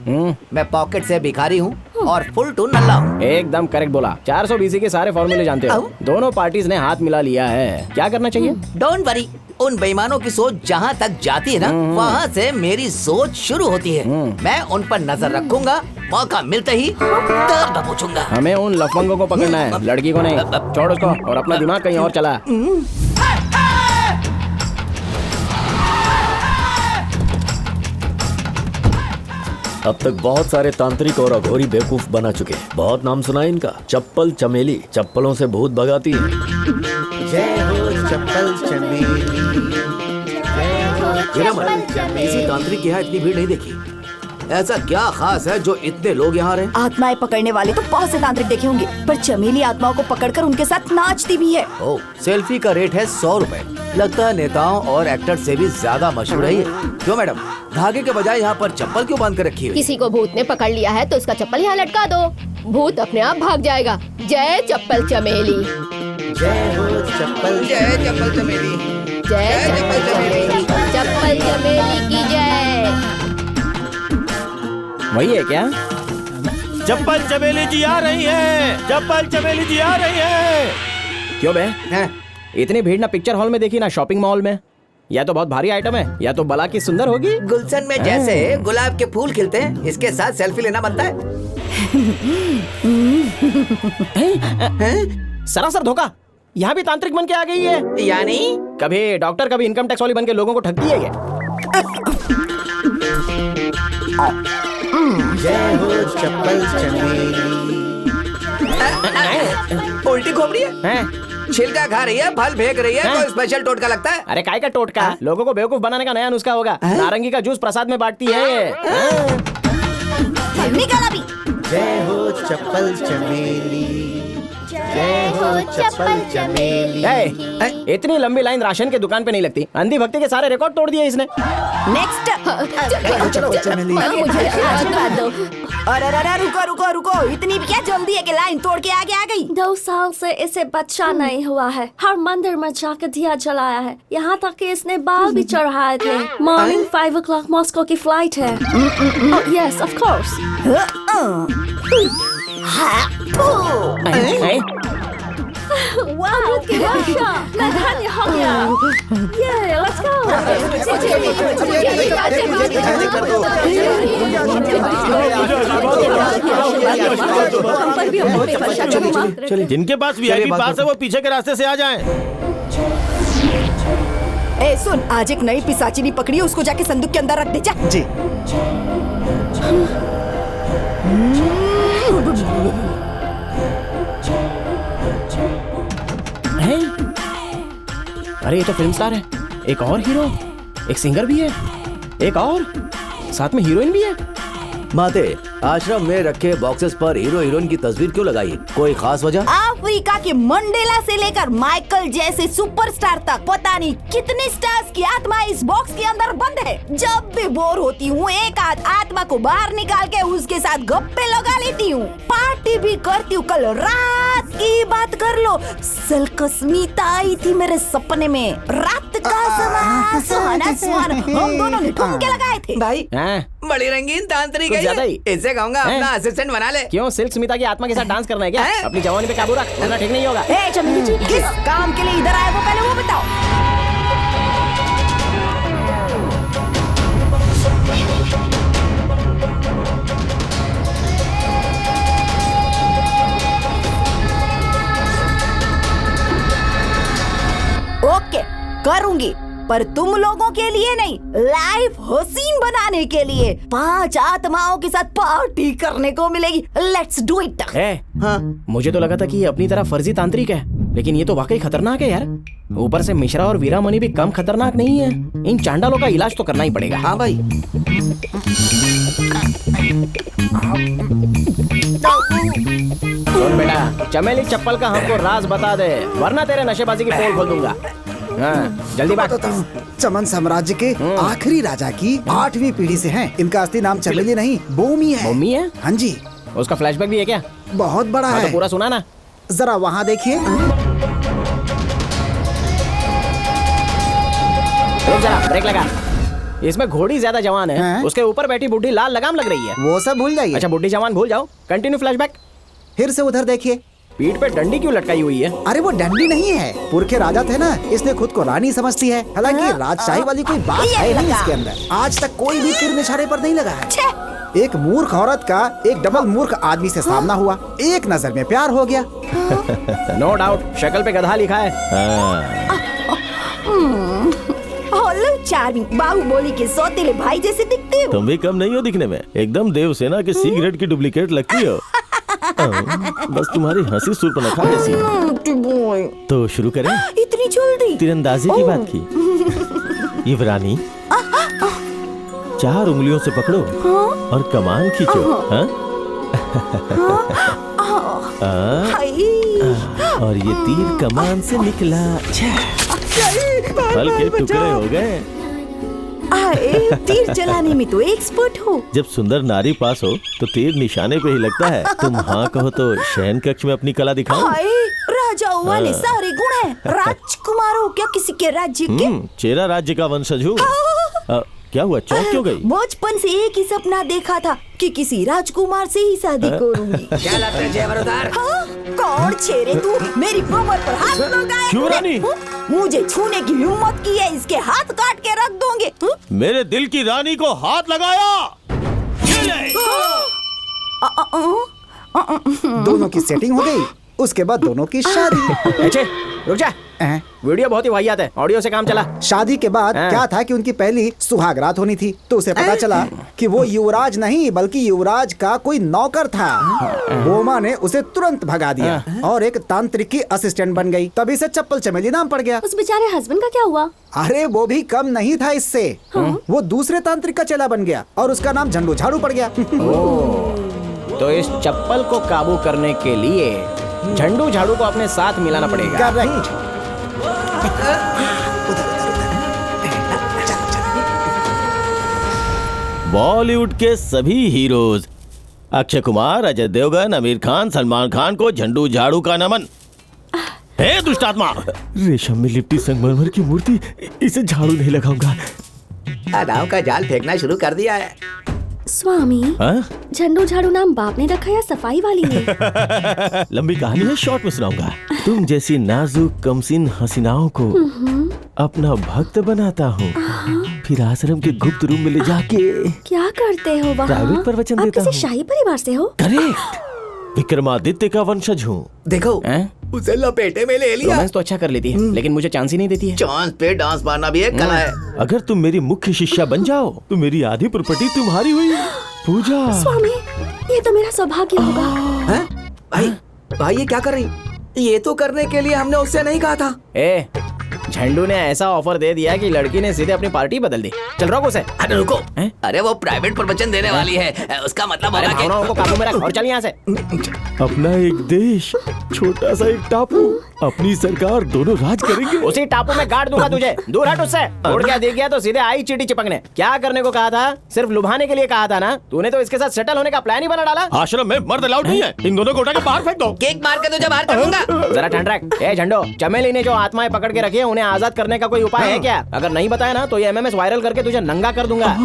G: मैं पॉकेट से भिखारी हूँ और फुल टू नल्ला हूँ।
I: एकदम करेक्ट बोला। 400 BC के सारे फॉर्मूले जानते हो। दोनों पार्टीज ने हाथ मिला लिया है। क्या करना चाहिए?
G: डोंट वरी, उन बेईमानों की सोच जहाँ तक जाती है ना, वहाँ से मेरी सोच शुरू होती है। मैं उन पर नजर रखूंगा, मौका मिलते ही दर्द पूछूंगा।
I: हमें उन लफंगों को पकड़ना है, लड़की को नहीं। छोड़ उसको और अपना दिमाग कहीं और चला।
M: अब तक बहुत सारे तांत्रिक और अघोरी बेवकूफ बना चुके हैं। बहुत नाम सुना है इनका। चप्पल चमेली, चप्पलों से भूत भगाती है।
B: जय हो चप्पल चमेली,
Q: किसी तांत्रिक के यहाँ इतनी भीड़ नहीं देखी। ऐसा क्या खास है जो इतने लोग यहाँ रहे?
D: आत्माएं पकड़ने वाले तो बहुत से तांत्रिक देखे होंगे, पर चमेली आत्माओं को पकड़कर उनके साथ नाचती भी है।
Q: ओह, सेल्फी का रेट है 100 रुपए। लगता है नेताओं और एक्टर से भी ज्यादा मशहूर है ये। क्यों मैडम, धागे के बजाय यहाँ पर चप्पल क्यों बांध कर रखी है?
F: किसी को भूत ने पकड़ लिया है तो उसका चप्पल यहाँ लटका दो, भूत अपने आप भाग जाएगा। जय चप्पल चमेली।
B: जय हो चप्पल,
G: जय चप्पल चमेली,
F: जय चप्पल चमेली, चप्पल चमेली की जय।
I: वही है क्या?
E: चप्पल चमेली जी आ रही है। चप्पल चमेली जी आ रही है।
I: क्यों बे? इतनी भीड़ ना पिक्चर हॉल में देखी ना शॉपिंग मॉल में। या तो बहुत भारी आइटम है या तो बला की सुंदर होगी।
G: गुलशन में जैसे गुलाब के फूल खिलते हैं, इसके साथ सेल्फी लेना बनता है।
I: सरासर धोखा। यहाँ भी तांत्रिक बन के आ गई है।
G: यानी
I: कभी डॉक्टर कभी इनकम टैक्स वाली बन के लोगों को ठगती है क्या?
B: जय हो चप्पल चमेली।
G: उल्टी खोपड़ी है, छिलका खा रही है, फल फेंक रही है, कोई स्पेशल टोटका लगता है?
I: अरे काय का टोटका? लोगों को बेवकूफ बनाने का नया नुस्खा होगा। नारंगी का जूस प्रसाद में बांटती है ये।
D: निकाला भी।
B: जय हो चप्पल चमेली, जय हो चप्पल चमेली।
I: इतनी लंबी लाइन राशन के दुकान पे नहीं लगती। अंधी भक्ति के सारे रिकॉर्ड तोड़ दिए इसने।
D: नेक्स्ट। अरे रुको रुको, इतनी भी क्या जल्दी है कि लाइन तोड़ के आगे आ गई?
R: 2 साल से इसे बच्चा नहीं हुआ है। हर मंदिर में जाकर दिया जलाया है, यहाँ तक कि इसने बाल भी चढ़ाए थे। मॉर्निंग 5 o'clock मॉस्को की फ्लाइट है। Yes of course. वाह, मैं धन्य हो गया। ये लेट्स गो।
E: जिनके पास वीआईपी पास है वो पीछे के रास्ते से आ जाएं।
A: ए सुन, आज एक नई पिशाचिनी पकड़ी है, उसको जाके संदूक के अंदर रख दे। जा
B: जी।
I: अरे ये तो फिल्म स्टार है। एक और हीरो, एक सिंगर भी है, एक और साथ में हीरोइन भी है।
Q: माते, आश्रम में रखे बॉक्सेस पर हीरो हीरोइन की तस्वीर क्यों लगाई? कोई खास वजह?
A: अफ्रीका के मंडेला से लेकर माइकल जैसे सुपरस्टार तक पता नहीं कितने स्टार्स की आत्मा इस बॉक्स के अंदर बंद है। जब भी बोर होती हूँ एक आध आत्मा को बाहर निकाल के उसके साथ गप्पे लगा लेती हूँ, पार्टी भी करती हूँ। कल रात की बात कर लो, सलकस्मिता आई थी मेरे सपने में। रात का समय सुहाना सुहाना, हम दोनों ने ठुमके लगाए थे।
L: भाई बड़ी रंगीन तांत्रिक है ये। इससे कहूँगा अपना असिस्टेंट बना ले।
I: क्यों, सिल्क स्मिता की आत्मा के साथ डांस करना है क्या? अपनी जवानी पे काबू रख, वरना ठीक नहीं होगा।
A: ए चमेली जी, किस काम के लिए इधर आए वो पहले वो बताओ। ओके, करूंगी, पर तुम लोगों के लिए नहीं, लाइफ हसीन बनाने के लिए 5 आत्माओं के साथ पार्टी करने को मिलेगी। Let's do it.
I: मुझे तो लगा था कि ये अपनी तरह फर्जी तांत्रिक है, लेकिन ये तो वाकई खतरनाक है यार। ऊपर से मिश्रा और वीरामणि भी कम खतरनाक नहीं है। इन चांडालों का इलाज तो करना ही पड़ेगा।
L: हाँ भाई।
I: सुन बेटा, चमेली चप्पल का हमको राज बता दे, वरना तेरे नशेबाजी की पोल खोल दूंगा। हाँ, जल्दी बात।
H: चमन साम्राज्य के आखिरी राजा की 8वीं पीढ़ी से हैं। इनका असली नाम चमेली नहीं, बोमी है।
I: बोमी है?
H: हाँ जी।
I: उसका फ्लैशबैक भी है क्या?
H: बहुत बड़ा है।
I: तो पूरा सुना ना।
H: जरा वहाँ देखिए।
I: जरा ब्रेक लगा। इसमें घोड़ी ज्यादा जवान है, उसके ऊपर बैठी बुढ़ी लाल लगाम लग रही है।
H: वो सब भूल जाइए।
I: अच्छा, बुढ़ी जवान भूल जाओ। Continue flashback.
H: फिर से उधर देखिए।
I: पीठ पे डंडी क्यों लटकाई हुई है?
H: अरे वो डंडी नहीं है, पुरखे राजा थे ना, इसने खुद को रानी समझती है। हालांकि राजशाही वाली कोई बात है नहीं इसके अंदर। आज तक कोई भी तीर निशाने पर नहीं लगा है। एक मूर्ख औरत का एक डबल मूर्ख आदमी से सामना हुआ, एक नजर में प्यार हो गया।
I: नो डाउट, शक्ल पे गधा लिखा है।
A: चार्मिंग, बाहुबली के सौतेले भाई जैसे दिखते हो।
E: तुम भी कम नहीं हो दिखने में, एकदम देवसेना के सिगरेट की डुप्लीकेट लगती हो। बस तुम्हारी हंसी सूर्पनखा जैसी है। तो शुरू करें?
A: इतनी जल्दी?
E: तीरंदाजी की बात की। युवरानी, 4 उंगलियों से पकड़ो और कमान खींचो। और ये तीर कमान से निकला, फल के टुकड़े हो गए।
A: तीर चलाने में तो एक्सपर्ट हो।
E: जब सुंदर नारी पास हो तो तीर निशाने पे ही लगता है। तुम हाँ कहो तो शयन कक्ष में अपनी कला दिखाओ।
A: राजाओं वाले सारे गुण हैं। राजकुमार हो क्या किसी के राज्य के?
E: चेरा राज्य का वंशज हूँ। क्या हुआ, चौंक क्यों गई?
A: बचपन से एक ही सपना देखा था कि किसी राजकुमार से ही शादी करूंगी।
L: क्या लगता है जयवरदार?
A: कौन छेरे तू? मेरी कमर पर हाथ लगाया।
E: युवरानी,
A: मुझे छूने की हिम्मत की है, इसके हाथ काट के रख दूंगे।
E: मेरे दिल की रानी को हाथ लगाया।
H: दोनों की सेटिंग हो गई, उसके बाद दोनों की शादी।
I: रुक जा, वीडियो बहुत ही वाहियात है, ऑडियो से काम चला।
H: शादी के बाद क्या था कि उनकी पहली सुहाग रात होनी थी, तो उसे पता चला कि वो युवराज नहीं बल्कि युवराज का कोई नौकर था। बोमा ने उसे तुरंत भगा दिया और एक तांत्रिक की असिस्टेंट बन गई। तभी से चप्पल चमेली नाम पड़ गया।
R: उस बेचारे हस्बैंड का क्या हुआ?
H: अरे वो भी कम नहीं था इससे। वो दूसरे तांत्रिक का चेला बन गया और उसका नाम झंडू झाड़ू पड़ गया।
I: तो इस चप्पल को काबू करने के लिए झंडू झाड़ू को अपने साथ मिलाना पड़ेगा।
H: कर रही।
E: बॉलीवुड के सभी हीरोज अक्षय कुमार, अजय देवगन, आमिर खान, सलमान खान को झंडू झाड़ू का नमन। हे दुष्टात्मा, रेशम में लिपटी संगमरमर की मूर्ति, इसे झाड़ू नहीं लगाऊंगा।
L: अदाओं का जाल फेंकना शुरू कर दिया है।
R: स्वामी,
E: हाँ?
R: झंडू झाड़ू नाम बाप ने रखा या सफाई वाली ने?
E: लंबी कहानी है, शॉर्ट में सुनाऊंगा। तुम जैसी नाजुक कमसिन हसीनाओं को अपना भक्त बनाता हूँ, फिर आश्रम के गुप्त रूम में ले जाके
R: क्या करते हो वहाँ?
E: प्राइवेट प्रवचन
R: आप
E: देता
R: किसी
E: हूँ।
R: शाही परिवार से हो?
E: करेक्ट, विक्रमादित्य का वंशज हूँ।
L: देखो उसे लपेटे में ले लिया।
I: रोमांस तो अच्छा कर लेती है, लेकिन मुझे चांस ही नहीं देती है।
G: चांस पे डांस मारना भी एक कला है।
E: अगर तुम मेरी मुख्य शिष्या बन जाओ तो मेरी आधी प्रॉपर्टी तुम्हारी हुई। पूजा।
R: स्वामी, ये तो मेरा सौभाग्य होगा।
L: हैं? भाई ये क्या कर रही? ये तो करने के लिए हमने उससे नहीं कहा था।
I: ए, झंडू ने ऐसा ऑफर दे दिया कि लड़की ने सीधे अपनी पार्टी बदल दी। चल रोको उसे।
Q: अरे रुको, अरे वो प्राइवेट प्रवचन देने वाली है, उसका मतलब होगा कि
I: भावनाओं को काबू में रख और चल यहाँ से।
E: अपना एक देश, छोटा सा एक टापू, अपनी सरकार, दोनों राज करेंगे।
I: उसी टापू में गाड़ दूंगा तुझे, दूर हट उससे। उड़ क्या दिख गया तो सीधे आई चीटी चिपकने। क्या करने को कहा था? सिर्फ लुभाने के लिए कहा था ना? तूने तो इसके साथ सेटल होने का प्लान ही बना डाला।
E: आश्रम में मर्द अलाउड नहीं है, इन दोनों को उठा के बाहर फेंक दो।
Q: केक मार के तुझे बाहर कर दूंगा।
I: जरा ठंड रख। ए झंडो, चमेली ने जो आत्माएं पकड़ के रखी है उन्हें आजाद करने का कोई उपाय है क्या? अगर नहीं बताया ना तो ये MMS वायरल करके तुझे नंगा कर दूंगा।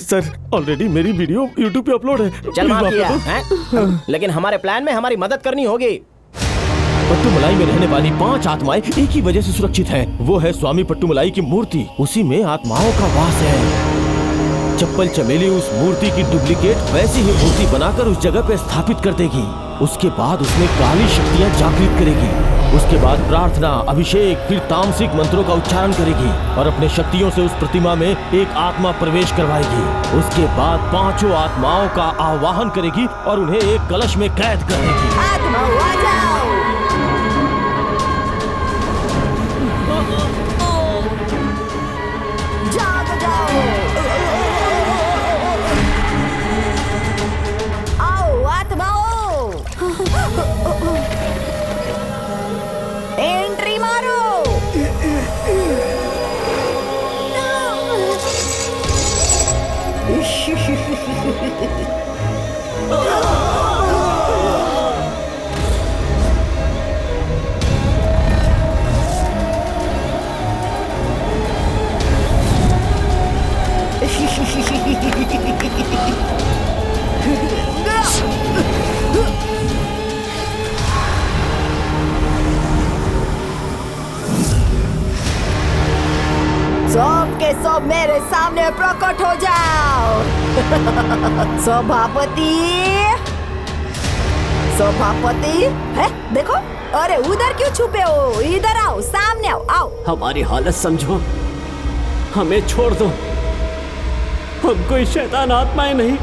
E: सर, ऑलरेडी मेरी वीडियो YouTube पे अपलोड है।
I: चल माफ किया हैं? लेकिन हमारे प्लान में हमारी मदद करनी होगी।
E: पट्टुमलाई में रहने वाली 5 आत्माएं एक ही वजह से सुरक्षित हैं। वो है स्वामी पट्टुमलाई की मूर्ति, उसी में आत्माओं का वास है। चप्पल चमेली उस मूर्ति की डुप्लीकेट वैसी ही मूर्ति बनाकर उस जगह पे स्थापित कर देगी। उसके बाद उसमें काली शक्तियां जागृत करेगी। उसके बाद प्रार्थना, अभिषेक, फिर तामसिक मंत्रों का उच्चारण करेगी और अपने शक्तियों से उस प्रतिमा में एक आत्मा प्रवेश करवाएगी। उसके बाद 5 आत्माओं का आवाहन करेगी और उन्हें एक कलश में कैद करेगी।
D: आत्माओं आ जाओ। जाग जाओ। आओ आत्माओं, एंट्री मारो। सब के सब मेरे सामने प्रकट हो जाओ। सभापति, सभापति है, देखो। अरे उधर क्यों छुपे हो? इधर आओ, सामने आओ, आओ।
K: हमारी हालत समझो, हमें छोड़ दो। हम कोई शैतान आत्माएं नहीं,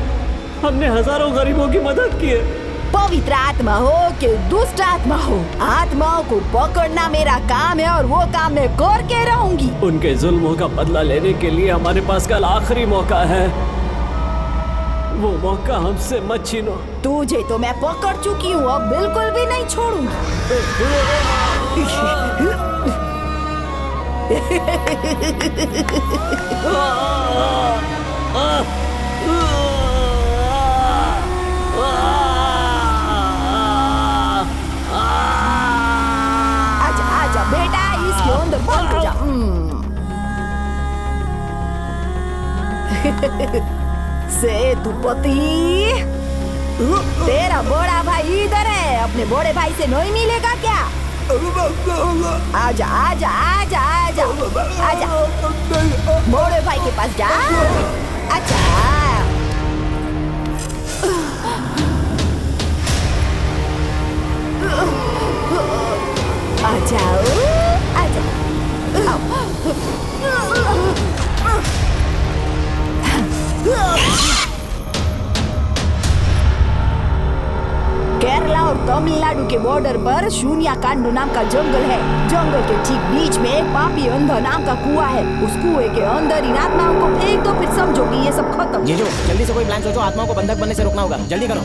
K: हमने हजारों गरीबों की मदद की है।
D: पवित्र आत्मा हो कि दुष्ट आत्मा हो, आत्माओं को पकड़ना मेरा काम है और वो काम मैं करके रहूंगी।
K: उनके जुल्मों का बदला लेने के लिए हमारे पास कल आखिरी मौका है। वो मौका हमसे मत छीनो।
D: तुझे तो मैं पकड़ चुकी हूँ, अब बिल्कुल भी नहीं छोड़ूंगी। आजा आजा बेटा, इसके अंदर बंद हो जा। सेतुपति, तेरा बड़ा भाई इधर है, अपने बड़े भाई से नहीं मिलेगा क्या? आजा आजा आजा आजा आजा, बड़े भाई के पास जा। अच्छा आ जाओ, आ जाओ। केरला और तमिलनाडु के बॉर्डर पर शून्यकांड नाम का जंगल है। जंगल के ठीक बीच में एक पापी अंधा नाम का कुआं है। उस कुएं के अंदर इन आत्माओं को फेंक दो, फिर समझो कि ये सब खत्म।
I: जीजू, जल्दी से कोई प्लान सोचो, आत्माओं को बंधक बनने से रोकना होगा। जल्दी करो।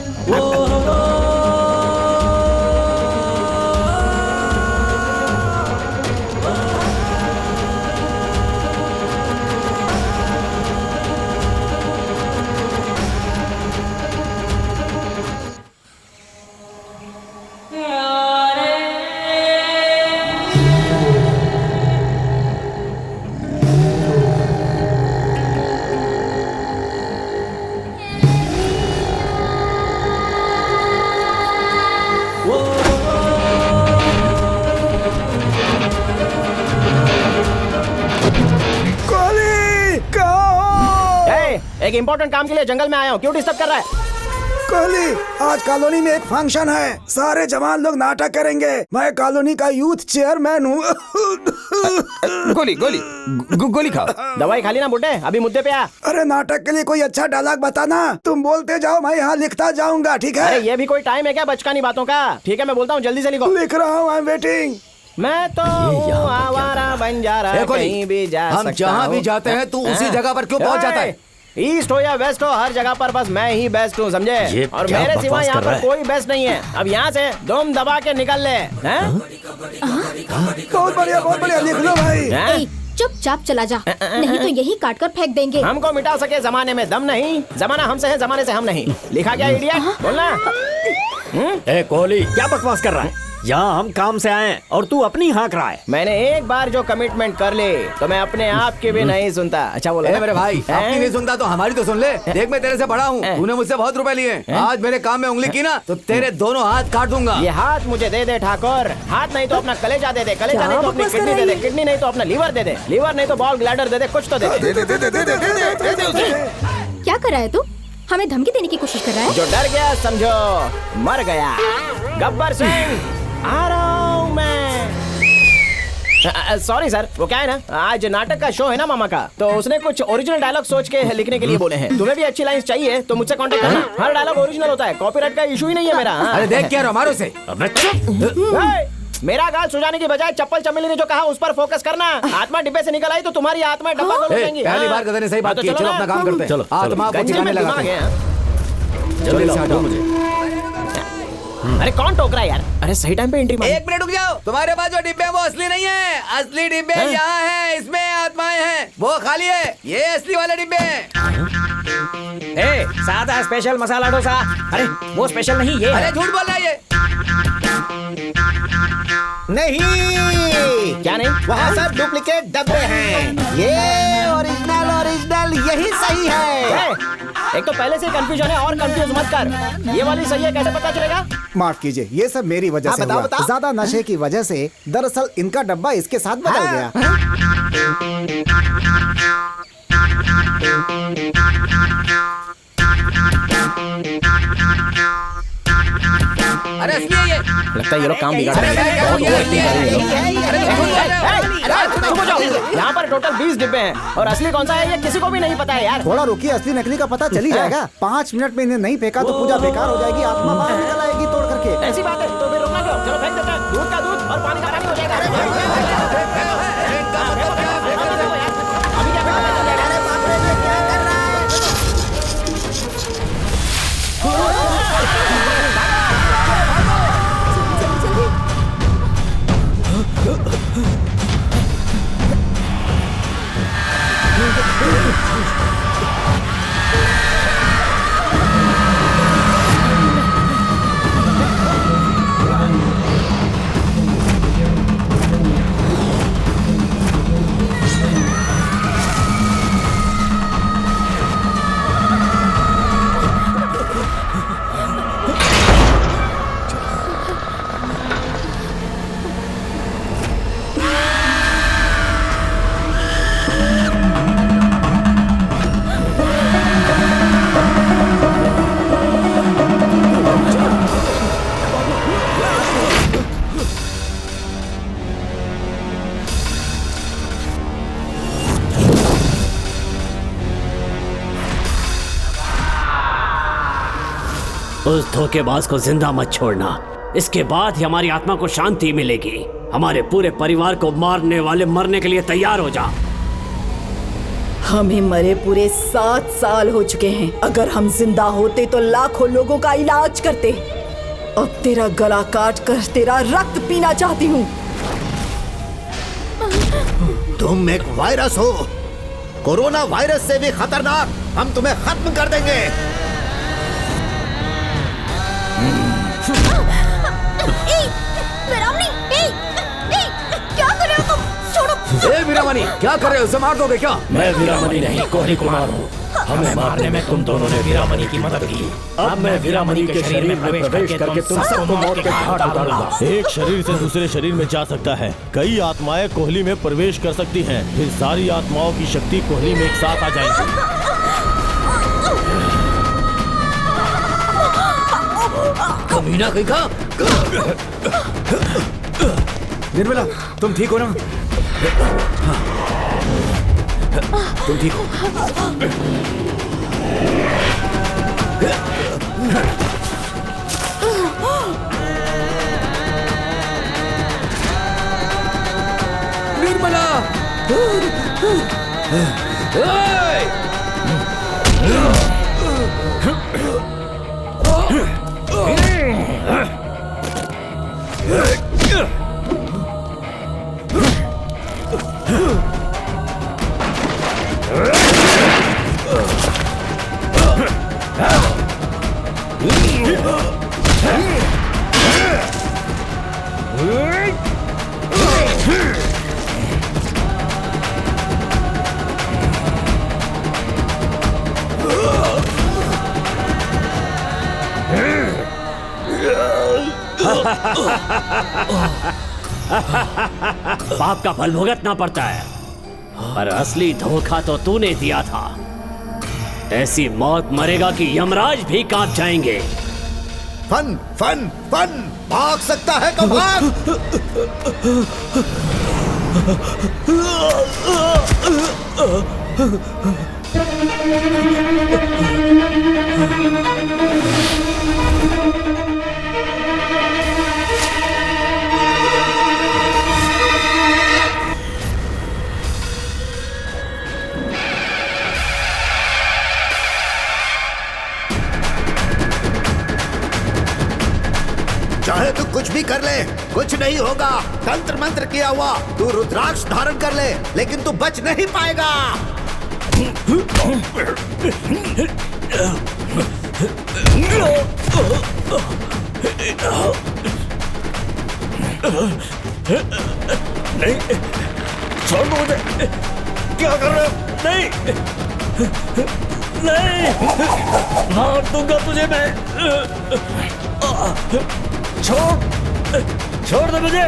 I: एक इम्पोर्टेंट काम के लिए जंगल में आया हूँ, क्यों डिस्टर्ब कर रहा है?
H: कोहली, आज कॉलोनी में एक फंक्शन है, सारे जवान लोग नाटक करेंगे। मैं कॉलोनी का यूथ चेयरमैन हूँ।
L: गोली गोली गोली खाओ।
I: दवाई खा ली ना बुड्ढे, अभी मुद्दे पे आ।
H: अरे नाटक के लिए कोई अच्छा डायलॉग बताना, तुम बोलते जाओ, मैं यहाँ लिखता जाऊंगा, ठीक है?
I: अरे ये भी कोई टाइम है क्या बचकानी बातों का? ठीक है मैं बोलता हूँ, जल्दी से लिखो।
H: लिख रहा हूँ, आई एम वेटिंग।
I: मैं तो आवारा बंजारा, कहीं भी जा सकता हूँ।
G: हम जहाँ भी जाते हैं तू उसी जगह पर क्यों पहुँच जाता है?
I: ईस्ट हो या वेस्ट हो, हर जगग पर बस मैं ही बेस्ट हूँ, समझे? और मेरे सिवा यहाँ पर कोई बेस्ट नहीं है। अब यहाँ से दम दबा के निकल ले।
H: बहुत बढ़िया, लिख लो भाई।
C: चुपचाप चला जा, नहीं तो यही काट कर फेंक देंगे।
I: हमको मिटा सके जमाने में दम नहीं, जमाना हमसे है, जमाने से हम नहीं। लिखा क्या इडियट? बोलना।
M: ए कोहली, क्या बकवास कर रहा है? यहाँ हम काम से आए हैं और तू अपनी हाँक रहा है।
I: मैंने एक बार जो कमिटमेंट कर ले तो मैं अपने आप की भी नहीं सुनता। अच्छा बोला
G: मेरे भाई, आपकी नहीं सुनता तो हमारी तो सुन ले। देख मैं तेरे से बड़ा हूँ, तूने मुझसे बहुत रुपए लिए। आज मेरे काम में उंगली की ना तो तेरे दोनों हाथ काट दूंगा।
I: ये हाथ मुझे दे दे ठाकुर, हाथ नहीं तो अपना कलेजा दे दे, कलेजा नहीं तो अपनी किडनी दे दे, किडनी नहीं तो अपना लीवर दे दे, लीवर नहीं तो बॉल ब्लैडर दे दे, कुछ तो दे दे।
C: क्या कर रहा है तू? हमें धमकी देने की कोशिश कर रहा है?
I: जो डर गया समझो मर गया। गब्बर सिंह आ रहा हूँ मैं। सॉरी सर, वो क्या है ना, आज नाटक का शो है ना मामा का, तो उसने कुछ ओरिजिनल डायलॉग सोच के लिखने के लिए बोले हैं। तुम्हें भी अच्छी लाइंस चाहिए तो मुझसे कांटेक्ट करना। हर डायलॉग ओरिजिनल होता है, कॉपीराइट का इशू ही नहीं है मेरा।
G: अरे देख क्या हमारे से।
I: मेरा गाल सुझाने की बजाय चप्पल चमेली ने जो कहा उस पर फोकस करना। आत्मा डिब्बे से निकल आई तो तुम्हारी आत्मा डब्बा खोल जाएंगी।
G: पहली बार गधे ने सही बात की। चलो अपना काम करते हैं। चलो आत्मा को ठिकाने लगाते हैं।
M: जल्दी से हटो मुझे।
I: अरे कौन टोक रहा है यार? अरे सही टाइम पे एंट्री मार।
G: एक मिनट रुक जाओ, तुम्हारे पास जो डिब्बे हैं वो असली नहीं है। असली डिब्बे यहाँ है, इसमें आत्माएं हैं, वो खाली है। ये असली वाले डिब्बे हैं।
L: ए, सादा स्पेशल मसाला डोसा। अरे वो स्पेशल नहीं ये।
G: अरे झूठ बोल रहा है ये।
B: नहीं,
I: क्या नहीं?
B: वहाँ सब डुप्लीकेट डब्बे हैं। ये ओरिजिनल यही सही है।
I: एक तो पहले से कंफ्यूजन है और कंफ्यूज मत कर। ये वाली सही है, कैसे पता चलेगा?
H: माफ कीजिए, ये सब मेरी वजह से हुआ। ज्यादा नशे की वजह से दरअसल इनका डब्बा इसके साथ बदल गया।
G: अरे असली है ये।
I: लगता है ये लोग काम बिगाड़ रहे हैं। यहाँ पर टोटल 20 डिब्बे हैं और असली कौन सा है ये किसी को भी नहीं पता है यार।
H: थोड़ा रुकिए, असली नकली का पता चल ही जाएगा। 5 मिनट में इन्हें नहीं फेंका तो पूजा बेकार हो जाएगी, आत्मा बाहर निकल आएगी तोड़ करके।
I: ऐसी बात है तो फिर रोकना क्यों? चलो फेंक देते हैं। दूध का दूध और पानी का पानी हो जाएगा। अभी क्या फेंका?
K: उस धोखेबाज को जिंदा मत छोड़ना, इसके बाद ही हमारी आत्मा को शांति मिलेगी। हमारे पूरे परिवार को मारने वाले मरने के लिए तैयार हो जा।
D: हमें मरे पूरे 7 साल हो चुके हैं। अगर हम जिंदा होते तो लाखों लोगों का इलाज करते। अब तेरा गला काट कर तेरा रक्त पीना चाहती हूँ।
B: तुम एक वायरस हो, कोरोना वायरस से भी खतरनाक। हम तुम्हें खत्म कर देंगे।
C: क्या कर रहे हो तुम? छोड़ो।
G: ए वीरामणि, क्या कर रहे हो? उसे मार दोगे क्या?
M: मैं वीरामणि नहीं, कोहली कुमार हूँ। हमें मारने में तुम दोनों ने वीरामणि की मदद की। अब मैं वीरामणि के शरीर में प्रवेश करके तुम सबको मौत के घाट उतारूंगा।
E: एक शरीर से दूसरे शरीर में जा सकता है, कई आत्माएं कोहली में प्रवेश कर सकती हैं, फिर सारी आत्माओं की शक्ति कोहली में एक साथ आ जाएगी।
Q: कमीना कहीं का।
L: निर्मला, तुम ठीक हो ना? हाँ। तुम ठीक हो?
Q: निर्मला!
K: पाप का फल भुगतना पड़ता है, पर असली धोखा तो तूने दिया था। ऐसी मौत मरेगा कि यमराज भी कांप जाएंगे।
B: फन फन फन, भाग सकता है तो भाग। चाहे तू कुछ भी कर ले, कुछ नहीं होगा। तंत्र मंत्र किया हुआ तू रुद्राक्ष धारण कर ले, लेकिन तू बच नहीं पाएगा।
J: नहीं, छोड़ दो मुझे। क्या कर रहे हो? नहीं, नहीं, मार दूंगा तुझे मैं। छोड़ दे मुझे।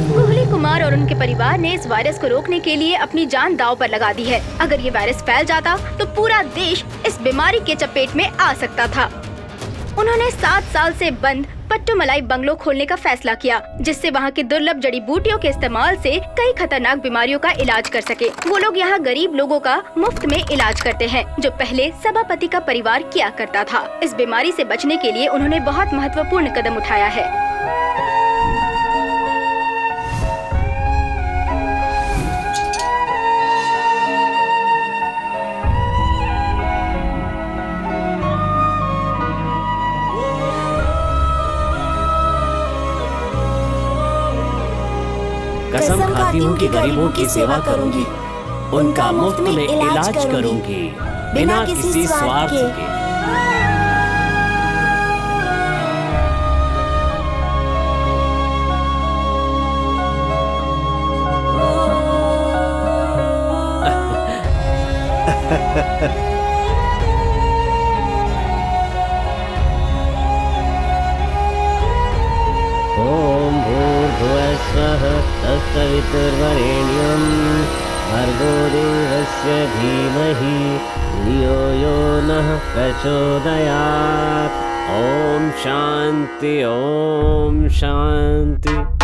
C: कोहली कुमार और उनके परिवार ने इस वायरस को रोकने के लिए अपनी जान दांव पर लगा दी है। अगर ये वायरस फैल जाता तो पूरा देश इस बीमारी के चपेट में आ सकता था। उन्होंने 7 साल से बंद पट्टुमलाई बंगलो खोलने का फैसला किया, जिससे वहाँ की दुर्लभ जड़ी बूटियों के इस्तेमाल से कई खतरनाक बीमारियों का इलाज कर सके। वो लोग यहाँ गरीब लोगों का मुफ्त में इलाज करते हैं, जो पहले सभापति का परिवार किया करता था। इस बीमारी से बचने के लिए उन्होंने बहुत महत्वपूर्ण कदम उठाया है।
K: कसम खाती हूँ कि गरीबों की सेवा करूंगी, उनका मुफ्त में इलाज करूंगी, बिना किसी स्वार्थ के। ओम भूर्भुवस्सः तत्सवितुर्वरेण्यं भर्गो देवस्य धीमहि धियो यो नः प्रचोदयात्। ओम शांति, ओम शांति।